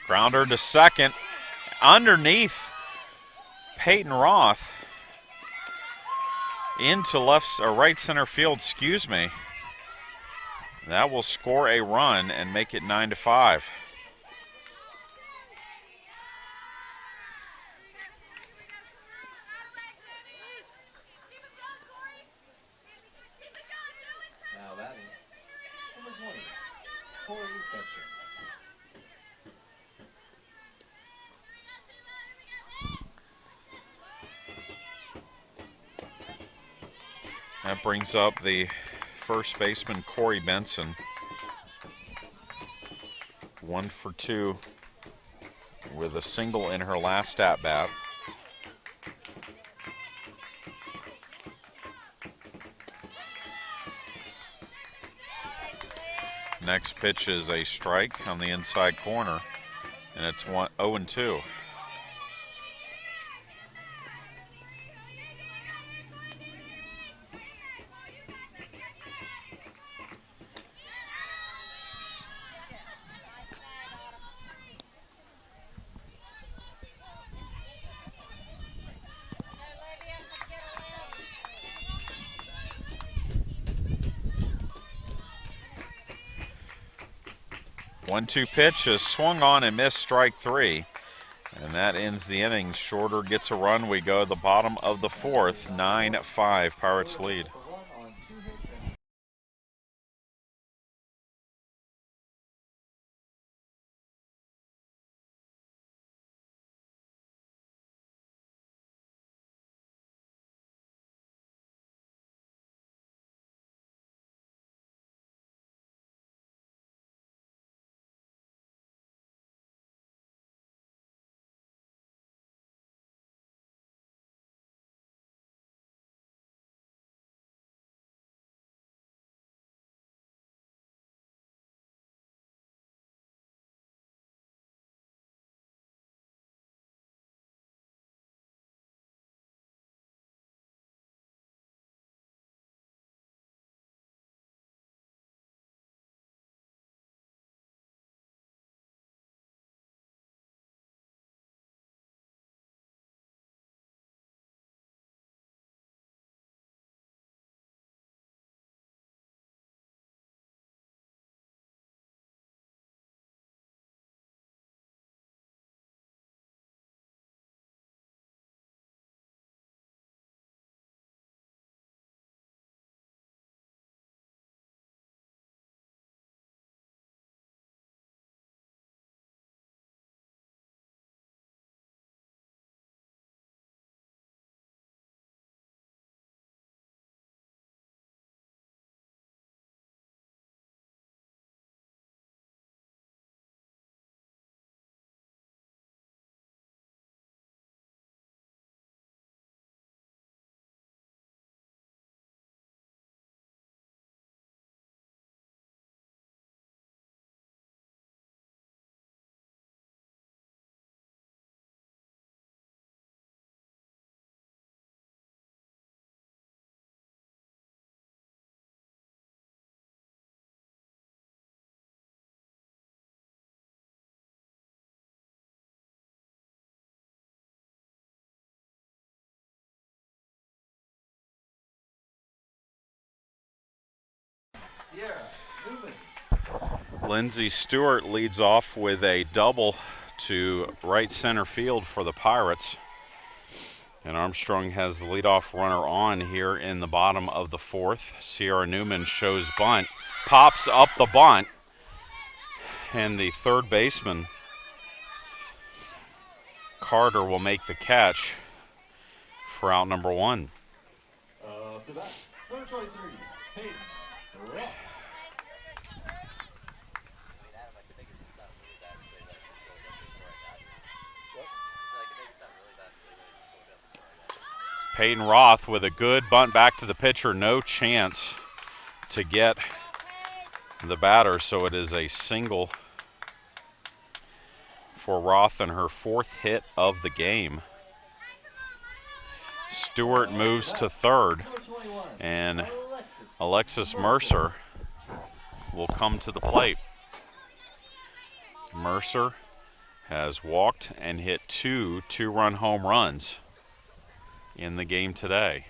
Grounder to second, underneath Peyton Roth. Into left or right center field, excuse me. That will score a run and make it 9-5. Now batting, number 20, Corey Benson. That brings up the first baseman, Corey Benson. 1 for 2 with a single in her last at-bat. Next pitch is a strike on the inside corner, and it's 0-2. One-two pitch is swung on and missed, strike 3. And that ends the inning. Shorter gets a run. We go to the bottom of the 4th. 9-5, Pirates lead. Sierra Newman. Lindsey Stewart leads off with a double to right center field for the Pirates. And Armstrong has the leadoff runner on here in the bottom of the fourth. Sierra Newman shows bunt, pops up the bunt, and the third baseman, Carter, will make the catch for out number one. Up to bat, number 23, Peyton Ross. Peyton Roth with a good bunt back to the pitcher. No chance to get the batter, so it is a single for Roth and her fourth hit of the game. Stewart moves to third, and Alexis Mercer will come to the plate. Mercer has walked and hit two-run home runs in the game today.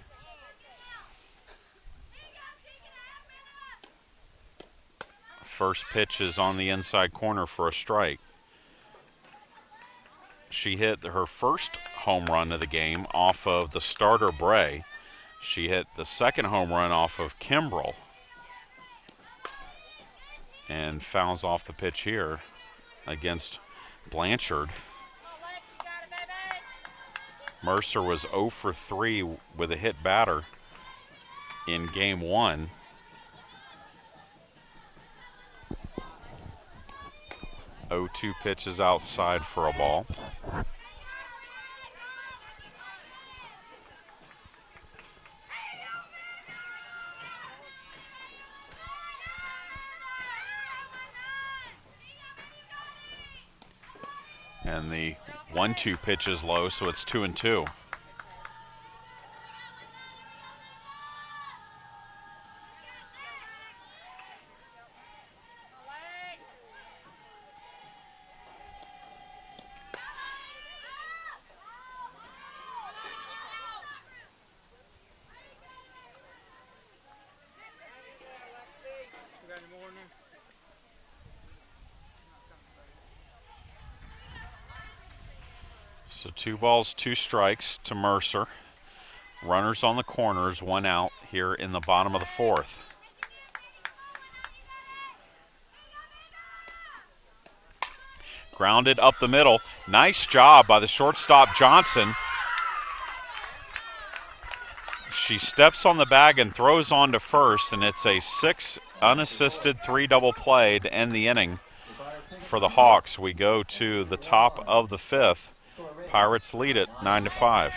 First pitch is on the inside corner for a strike. She hit her first home run of the game off of the starter Bray. She hit the second home run off of Kimbrell and fouls off the pitch here against Blanchard. Mercer was 0 for 3 with a hit batter in game one. Oh, 2 pitches outside for a ball. And the 1-2 pitch is low, so it's 2-2. So 2 balls, 2 strikes to Mercer. Runners on the corners, 1 out here in the bottom of the fourth. Grounded up the middle. Nice job by the shortstop Johnson. She steps on the bag and throws on to first, and it's a 6 unassisted 3 double play to end the inning for the Hawks. We go to the top of the fifth. Pirates lead it 9-5.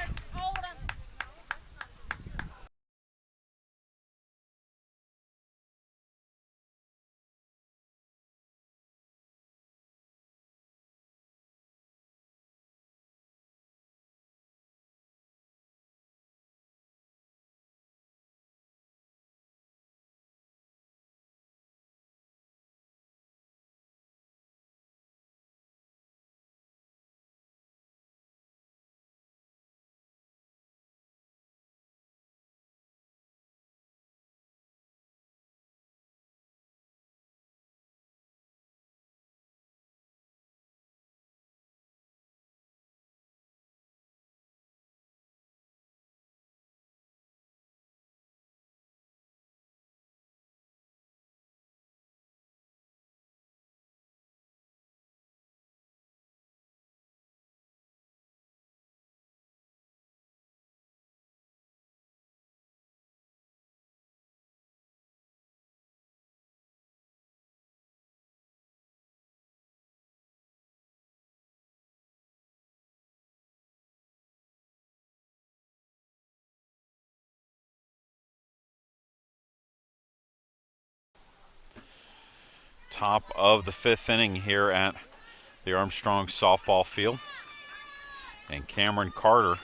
Top of the fifth inning here at the Armstrong Softball Field. And Cameron Carter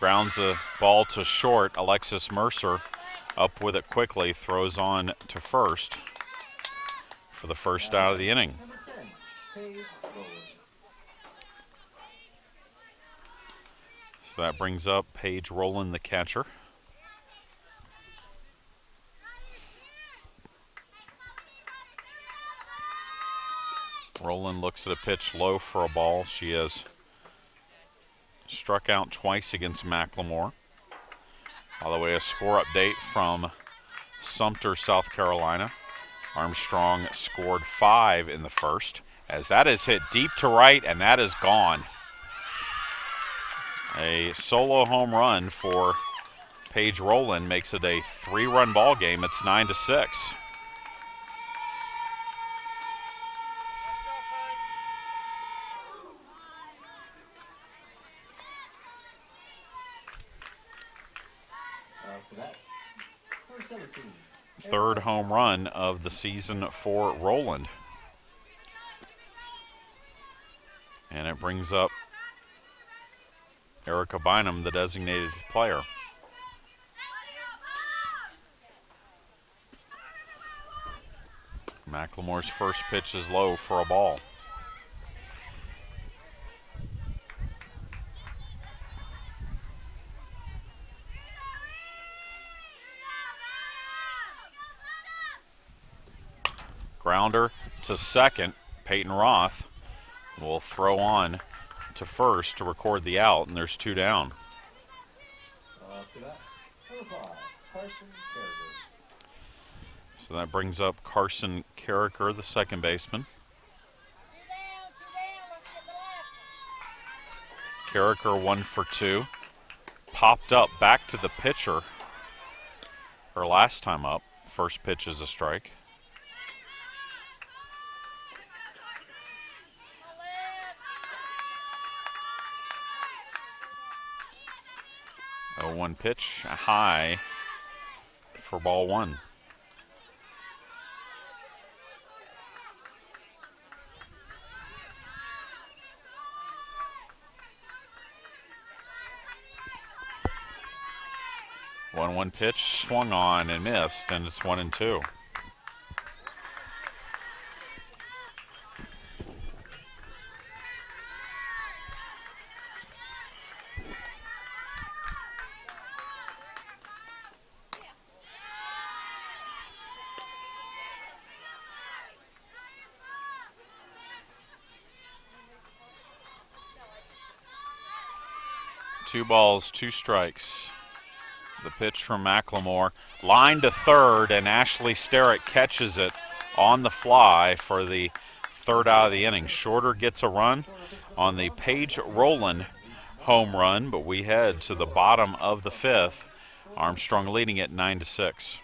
grounds the ball to short. Alexis Mercer up with it quickly, throws on to first for the first out of the inning. Number 10, Paige Rowland. So that brings up Paige Rowland, the catcher. Rowland looks at a pitch low for a ball. She has struck out twice against McLemore. By the way, a score update from Sumter, South Carolina. Armstrong scored 5 in the first, as that is hit deep to right, and that is gone. A solo home run for Paige Rowland makes it a 3-run ball game. It's 9-6. Third home run of the season for Rowland. And it brings up Erica Bynum, the designated player. McLemore's first pitch is low for a ball. Grounder to second. Peyton Roth will throw on to first to record the out, and there's 2 down. So that brings up Carson Carricker, the second baseman. Carricker 1 for 2. Popped up back to the pitcher her last time up. First pitch is a strike. A 1 pitch, a high for ball 1. One pitch, swung on and missed, and it's 1-2. Two balls, 2 strikes. The pitch from McLemore, line to third, and Ashley Sterrett catches it on the fly for the 3rd out of the inning. Shorter gets a run on the Paige Rowland home run, but we head to the bottom of the 5th. Armstrong leading it 9-6.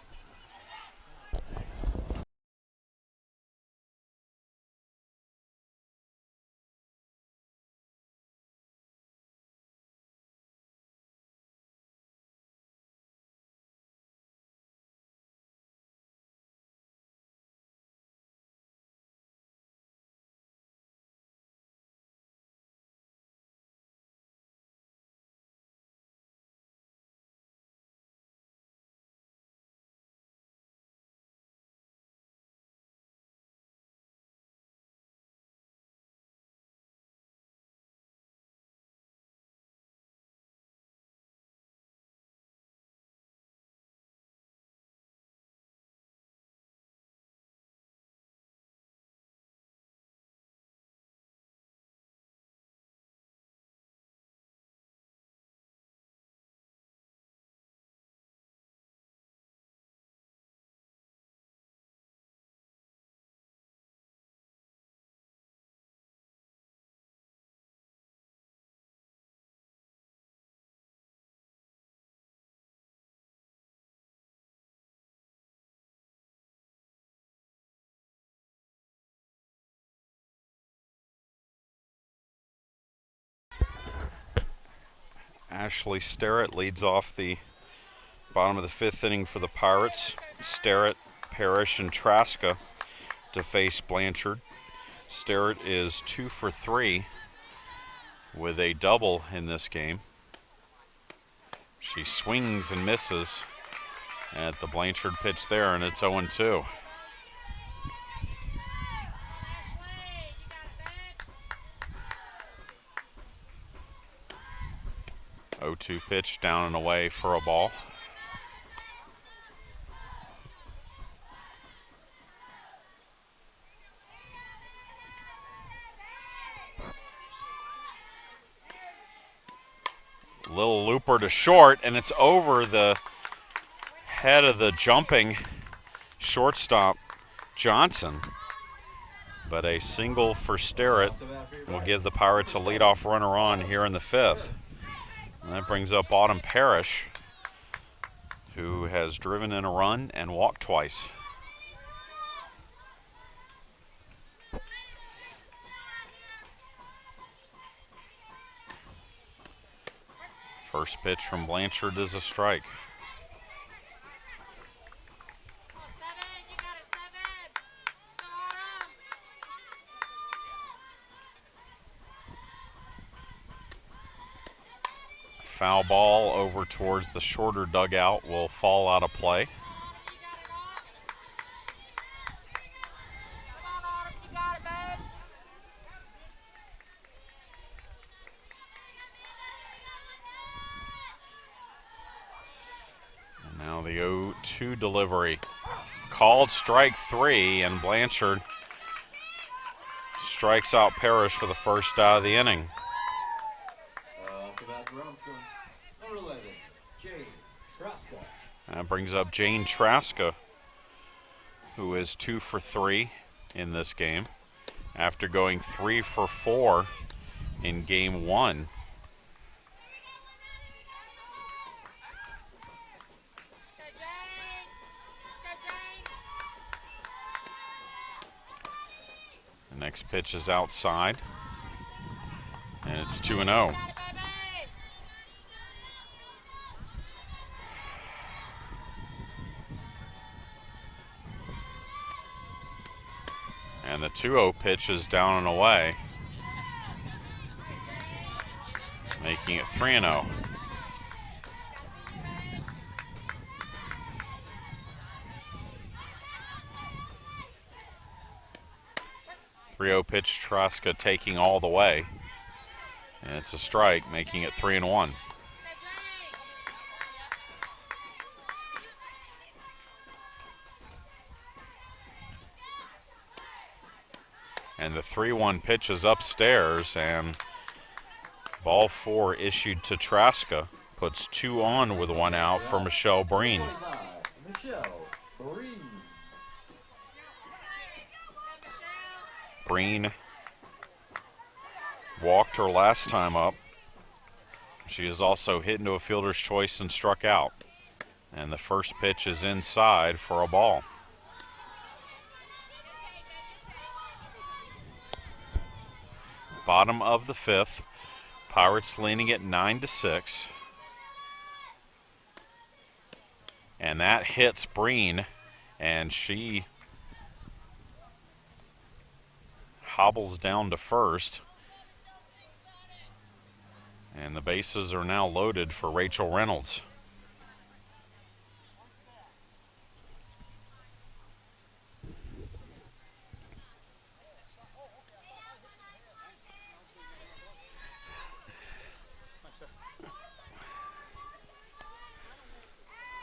Ashley Sterrett leads off the bottom of the 5th inning for the Pirates. Sterrett, Parrish, and Traska to face Blanchard. Sterrett is 2 for 3 with a double in this game. She swings and misses at the Blanchard pitch there, and it's 0-2. Oh-2 pitch down and away for a ball. Little looper to short, and it's over the head of the jumping shortstop Johnson. But a single for Sterrett will give the Pirates a leadoff runner on here in the 5th. And that brings up Autumn Parrish, who has driven in a run and walked twice. First pitch from Blanchard is a strike. Foul ball over towards the shorter dugout will fall out of play. And now the 0-2 delivery. Called strike 3, and Blanchard strikes out Parrish for the first out of the inning. Number 11, Jane Traska. That brings up Jane Traska, who is 2 for 3 in this game after going 3 for 4 in game 1. The next pitch is outside, and it's 2-0. And the 2-0 pitch is down and away, making it 3-0. Pitch, Traska taking all the way, and it's a strike, making it 3-1. And the 3-1 pitch is upstairs, and ball 4 issued to Traska. Puts 2 on with 1 out for Michelle Breen. Breen walked her last time up. She is also hit into a fielder's choice and struck out. And the first pitch is inside for a ball. Bottom of the 5th. Pirates leaning at 9-6. And that hits Breen, and she hobbles down to first. And the bases are now loaded for Rachel Reynolds.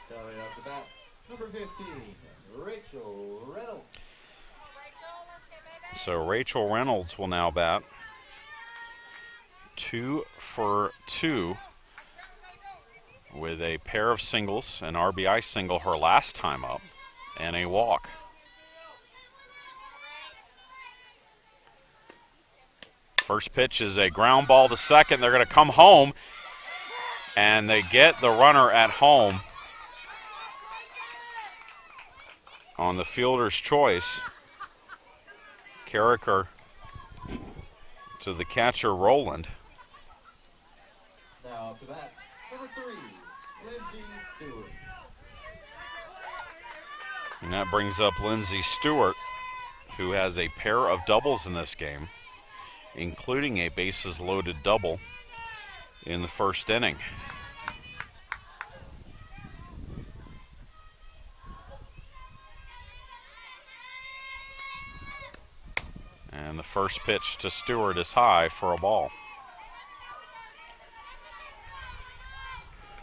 Coming off the bat, number 15, Rachel Reynolds. So Rachel Reynolds will now bat. 2 for 2 with a pair of singles, an RBI single her last time up, and a walk. First pitch is a ground ball to second. They're going to come home, and they get the runner at home on the fielder's choice. Carricker to the catcher, Rowland. Now up to bat, number 3, Lindsay Stewart. And that brings up Lindsay Stewart, who has a pair of doubles in this game, including a bases-loaded double in the first inning. And the first pitch to Stewart is high for a ball.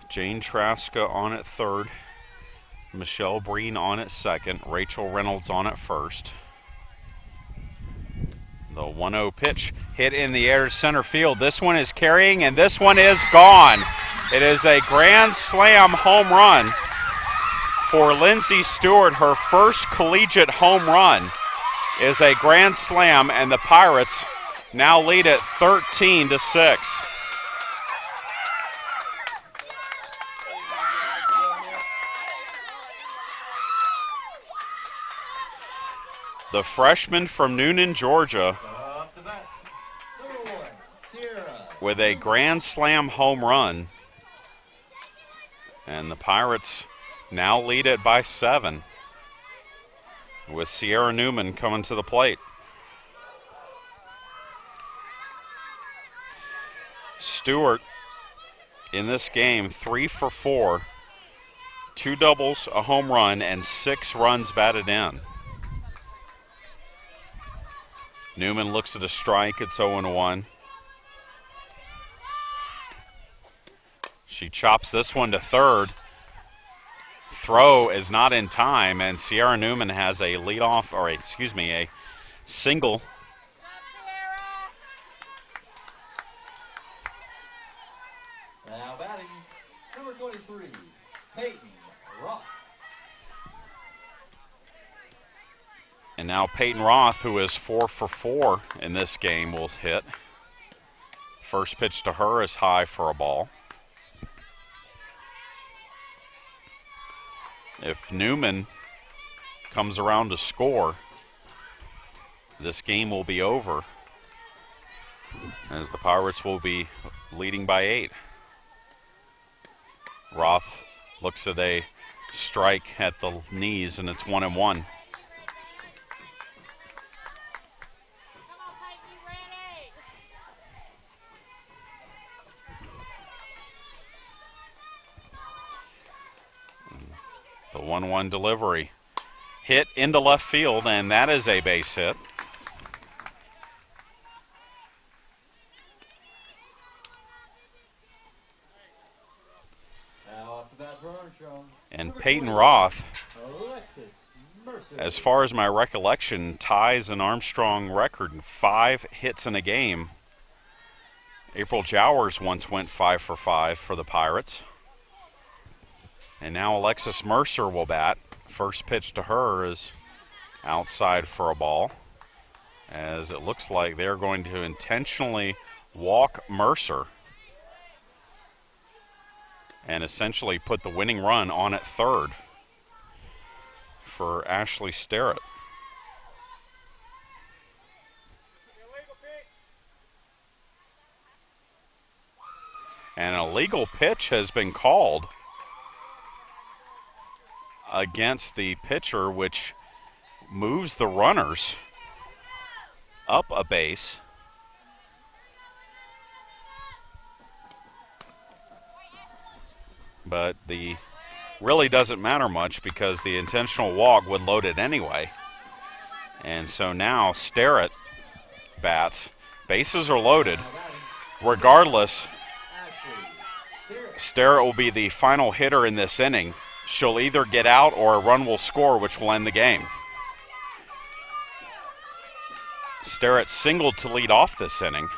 Jane Traska on at third. Michelle Breen on at second. Rachel Reynolds on at first. The 1-0 pitch hit in the air to center field. This one is carrying, and this one is gone. It is a grand slam home run for Lindsay Stewart. Her first collegiate home run is a grand slam, and the Pirates now lead it 13-6. The freshman from Noonan, Georgia, with a grand slam home run, and the Pirates now lead it by 7, with Sierra Newman coming to the plate. Stewart in this game 3 for 4, 2 doubles, a home run, and 6 runs batted in. Newman looks at a strike. It's 0-1. She chops this one to third. Throw is not in time, and Sierra Newman has a leadoff, or a single. Now batting, number 23, Peyton Roth. And now Peyton Roth, who is 4 for 4 in this game, will hit. First pitch to her is high for a ball. If Newman comes around to score, this game will be over, as the Pirates will be leading by 8. Roth looks at a strike at the knees, and it's 1-1. The 1-1 delivery. Hit into left field, and that is a base hit. Now off the bat for Armstrong. And Peyton Roth, Alexis Mercer. as far as my recollection, ties an Armstrong record in 5 hits in a game. April Jowers once went 5 for 5 for the Pirates. And now Alexis Mercer will bat. First pitch to her is outside for a ball, as it looks like they're going to intentionally walk Mercer and essentially put the winning run on at third for Ashley Sterrett. And an illegal pitch has been called against the pitcher, which moves the runners up a base. But the really doesn't matter much, because the intentional walk would load it anyway. And so now Sterrett bats. Bases are loaded. Regardless, Sterrett will be the final hitter in this inning. She'll either get out or a run will score, which will end the game. Sterrett singled to lead off this inning.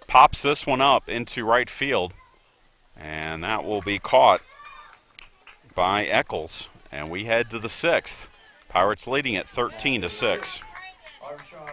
Pops this one up into right field, and that will be caught by Eccles. And we head to the 6th. Pirates leading at 13-6. Armstrong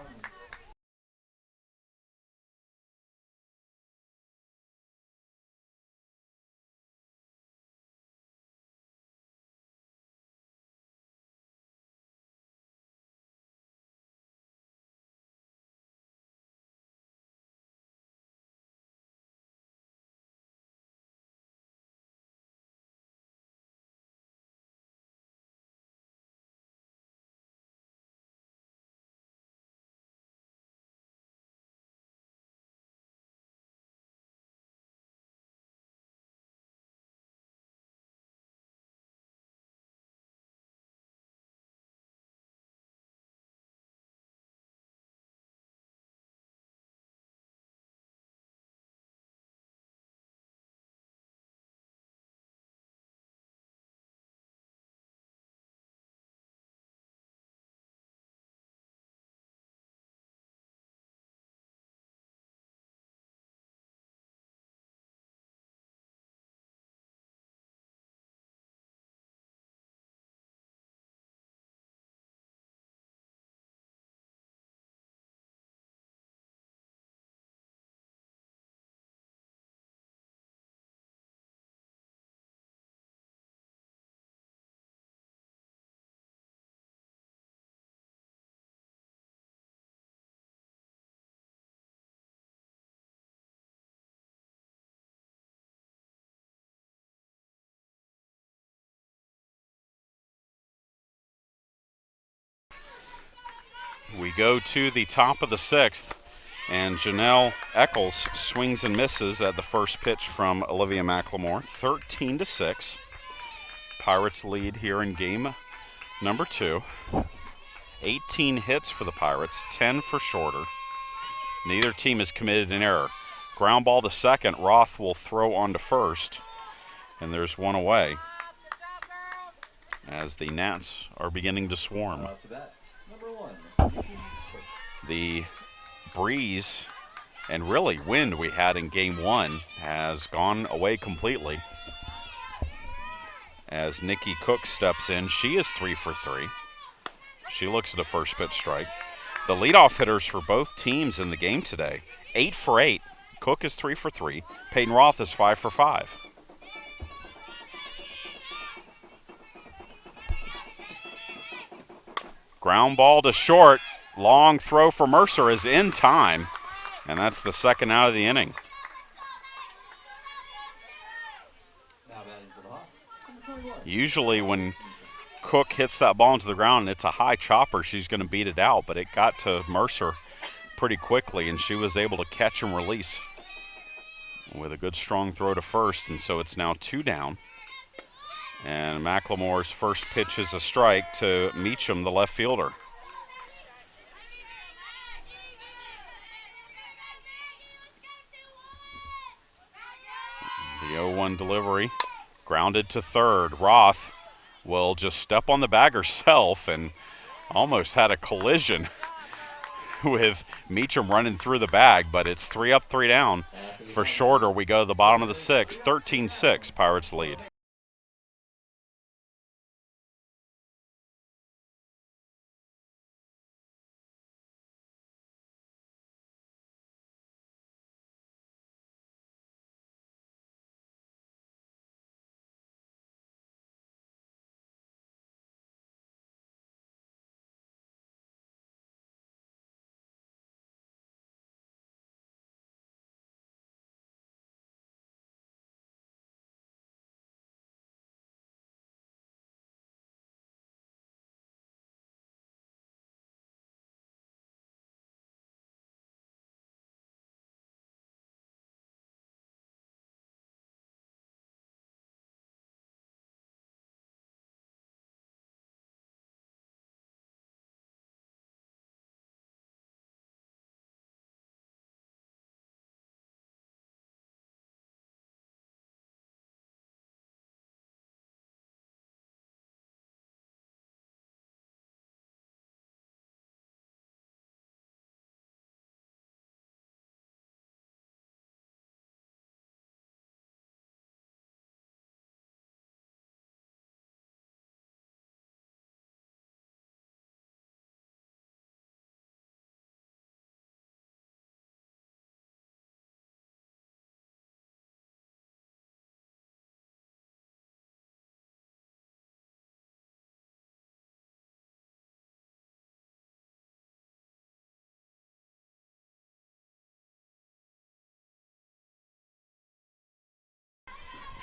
go to the top of the 6th, and Janelle Eccles swings and misses at the first pitch from Olivia McLemore. 13-6. Pirates lead here in game number 2. 18 hits for the Pirates, 10 for Shorter. Neither team has committed an error. Ground ball to second. Roth will throw on to first, and there's one away as the Gnats are beginning to swarm. The breeze and really wind we had in game 1 has gone away completely as Nikki Cook steps in. She is 3 for 3. She looks at a first pitch strike. The leadoff hitters for both teams in the game today, 8 for 8. Cook is 3 for 3. Peyton Roth is 5 for 5. Ground ball to short. Long throw for Mercer is in time, and that's the second out of the inning. Usually when Cook hits that ball into the ground and it's a high chopper, she's going to beat it out, but it got to Mercer pretty quickly, and she was able to catch and release with a good strong throw to first, and so it's now 2 down. And McLemore's first pitch is a strike to Meacham, the left fielder. The 0-1 delivery, grounded to third. Roth will just step on the bag herself and almost had a collision with Meacham running through the bag, but it's 3 up, 3 down. For Shorter, we go to the bottom of the 6th, 13-6, Pirates lead.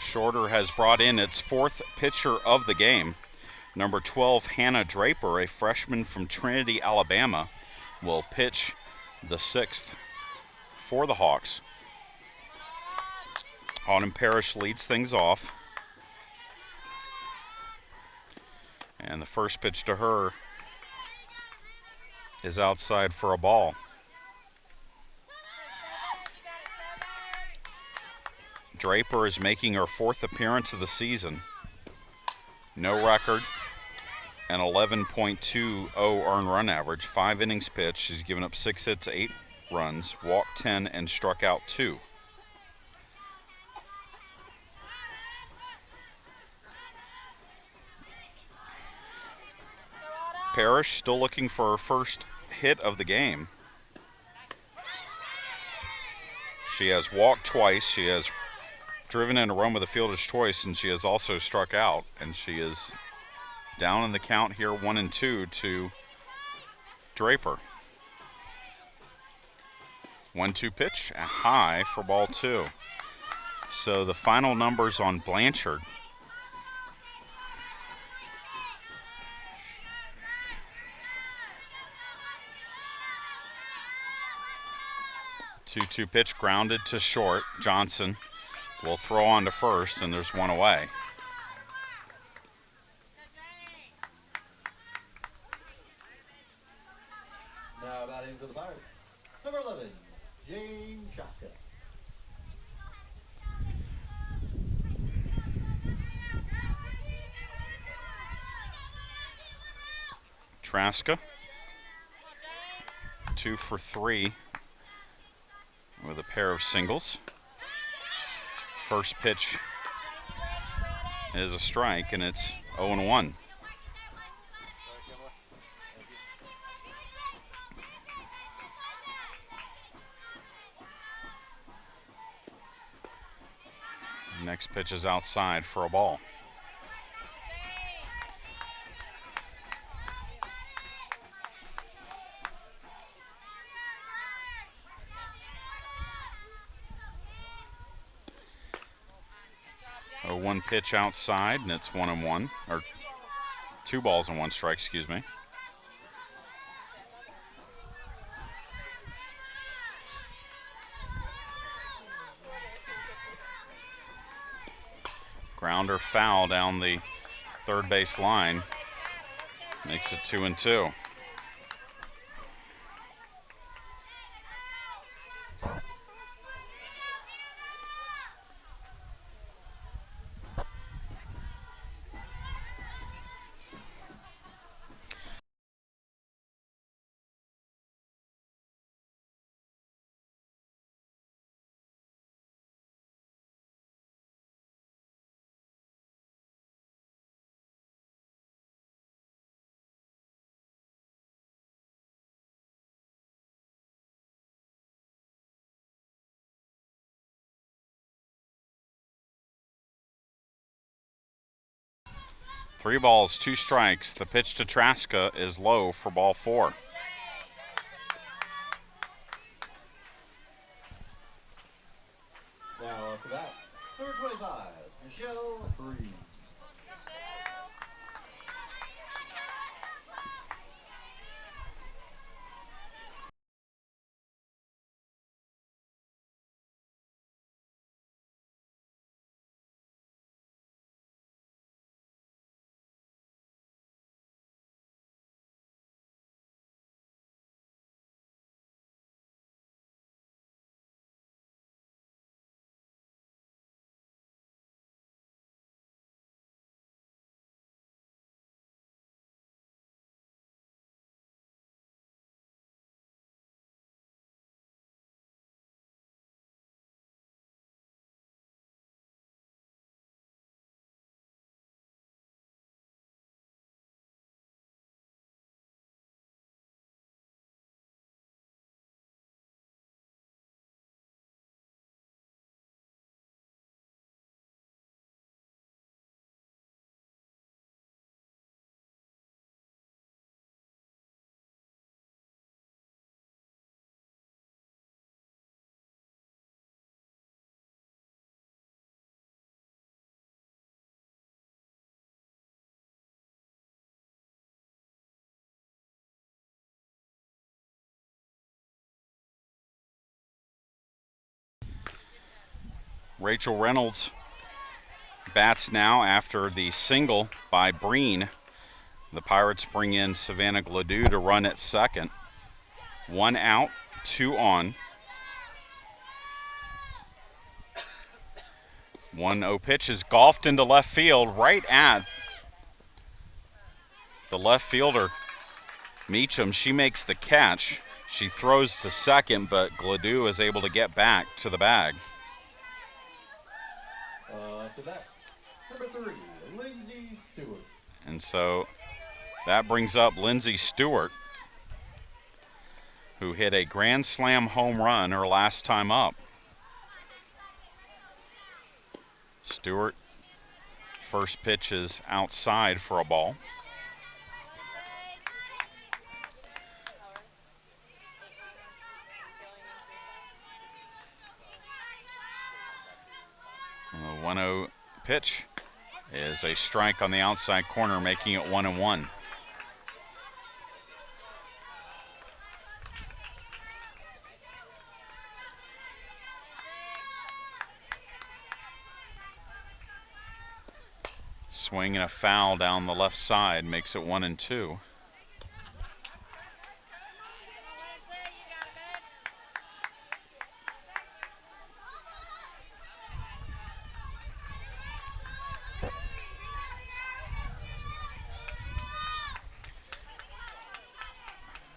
Shorter has brought in its 4th pitcher of the game. Number 12, Hannah Draper, a freshman from Trinity, Alabama, will pitch the 6th for the Hawks. Autumn Parrish leads things off. And the first pitch to her is outside for a ball. Draper is making her 4th appearance of the season. No record, an 11.20 earned run average, 5 innings pitched. She's given up 6 hits, 8 runs, walked 10, and struck out 2. Parrish still looking for her first hit of the game. She has walked twice. She has driven in a run with a fielder's choice, and she has also struck out, and she is down in the count here 1-2 to Draper. 1-2 pitch, a high for ball 2. So the final numbers on Blanchard. 2-2 pitch grounded to short. Johnson will throw on to first, and there's one away. Now batting for the Pirates, number 11, James Shaska. Traska, 2 for 3 with a pair of singles. First pitch is a strike, and it's 0-1. Next pitch is outside for a ball. A 1 pitch outside, and it's 1-1, or 2 balls and 1 strike, excuse me. Grounder foul down the third base line. Makes it 2-2. Three balls, 2 strikes. The pitch to Traska is low for ball 4. Now off the bat, number 25, Michelle Freed. Rachel Reynolds bats now after the single by Breen. The Pirates bring in Savannah Gladue to run at second. 1 out, 2 on. 1-0 pitch is golfed into left field right at the left fielder, Meacham. She makes the catch. She throws to second, but Gladue is able to get back to the bag. To that, number 3, Lindsay Stewart. And so that brings up Lindsay Stewart, who hit a grand slam home run her last time up. Stewart, first pitch is outside for a ball. The 1-0 pitch is a strike on the outside corner, making it 1-1. Swing and a foul down the left side makes it 1-2.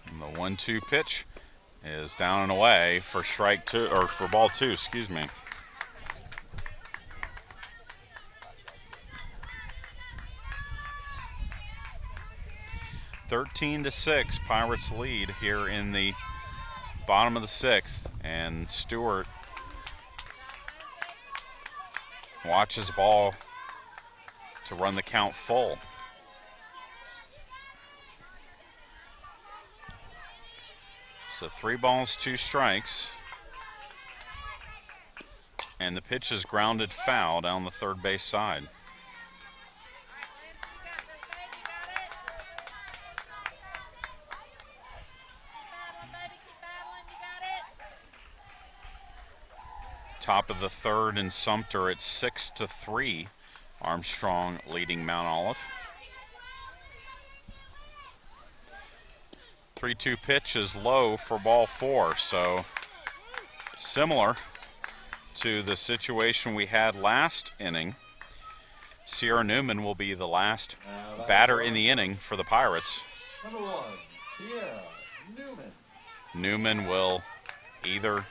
And the 1-2 pitch is down and away for strike two, or for ball two, excuse me. (13-6), Pirates lead here in the bottom of the sixth, and Stewart watches ball to run the count full. So 3 balls, 2 strikes, and the pitch is grounded foul down the third base side. Top of the third in Sumter, it's 6-3. Armstrong leading Mount Olive. 3-2 pitch is low for ball 4, so similar to the situation we had last inning. Sierra Newman will be the last batter in the inning for the Pirates. Number 1, Sierra Newman. Newman will either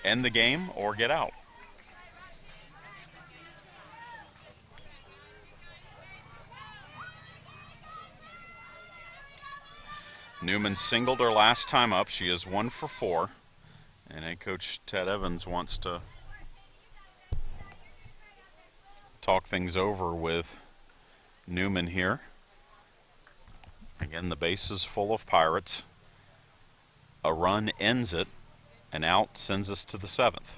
end the game or get out. Newman singled her last time up. She is 1 for 4. And head coach Ted Evans wants to talk things over with Newman here. Again, the base is full of Pirates. A run ends it. An out sends us to the 7th.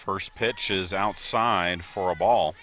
First pitch is outside for a ball.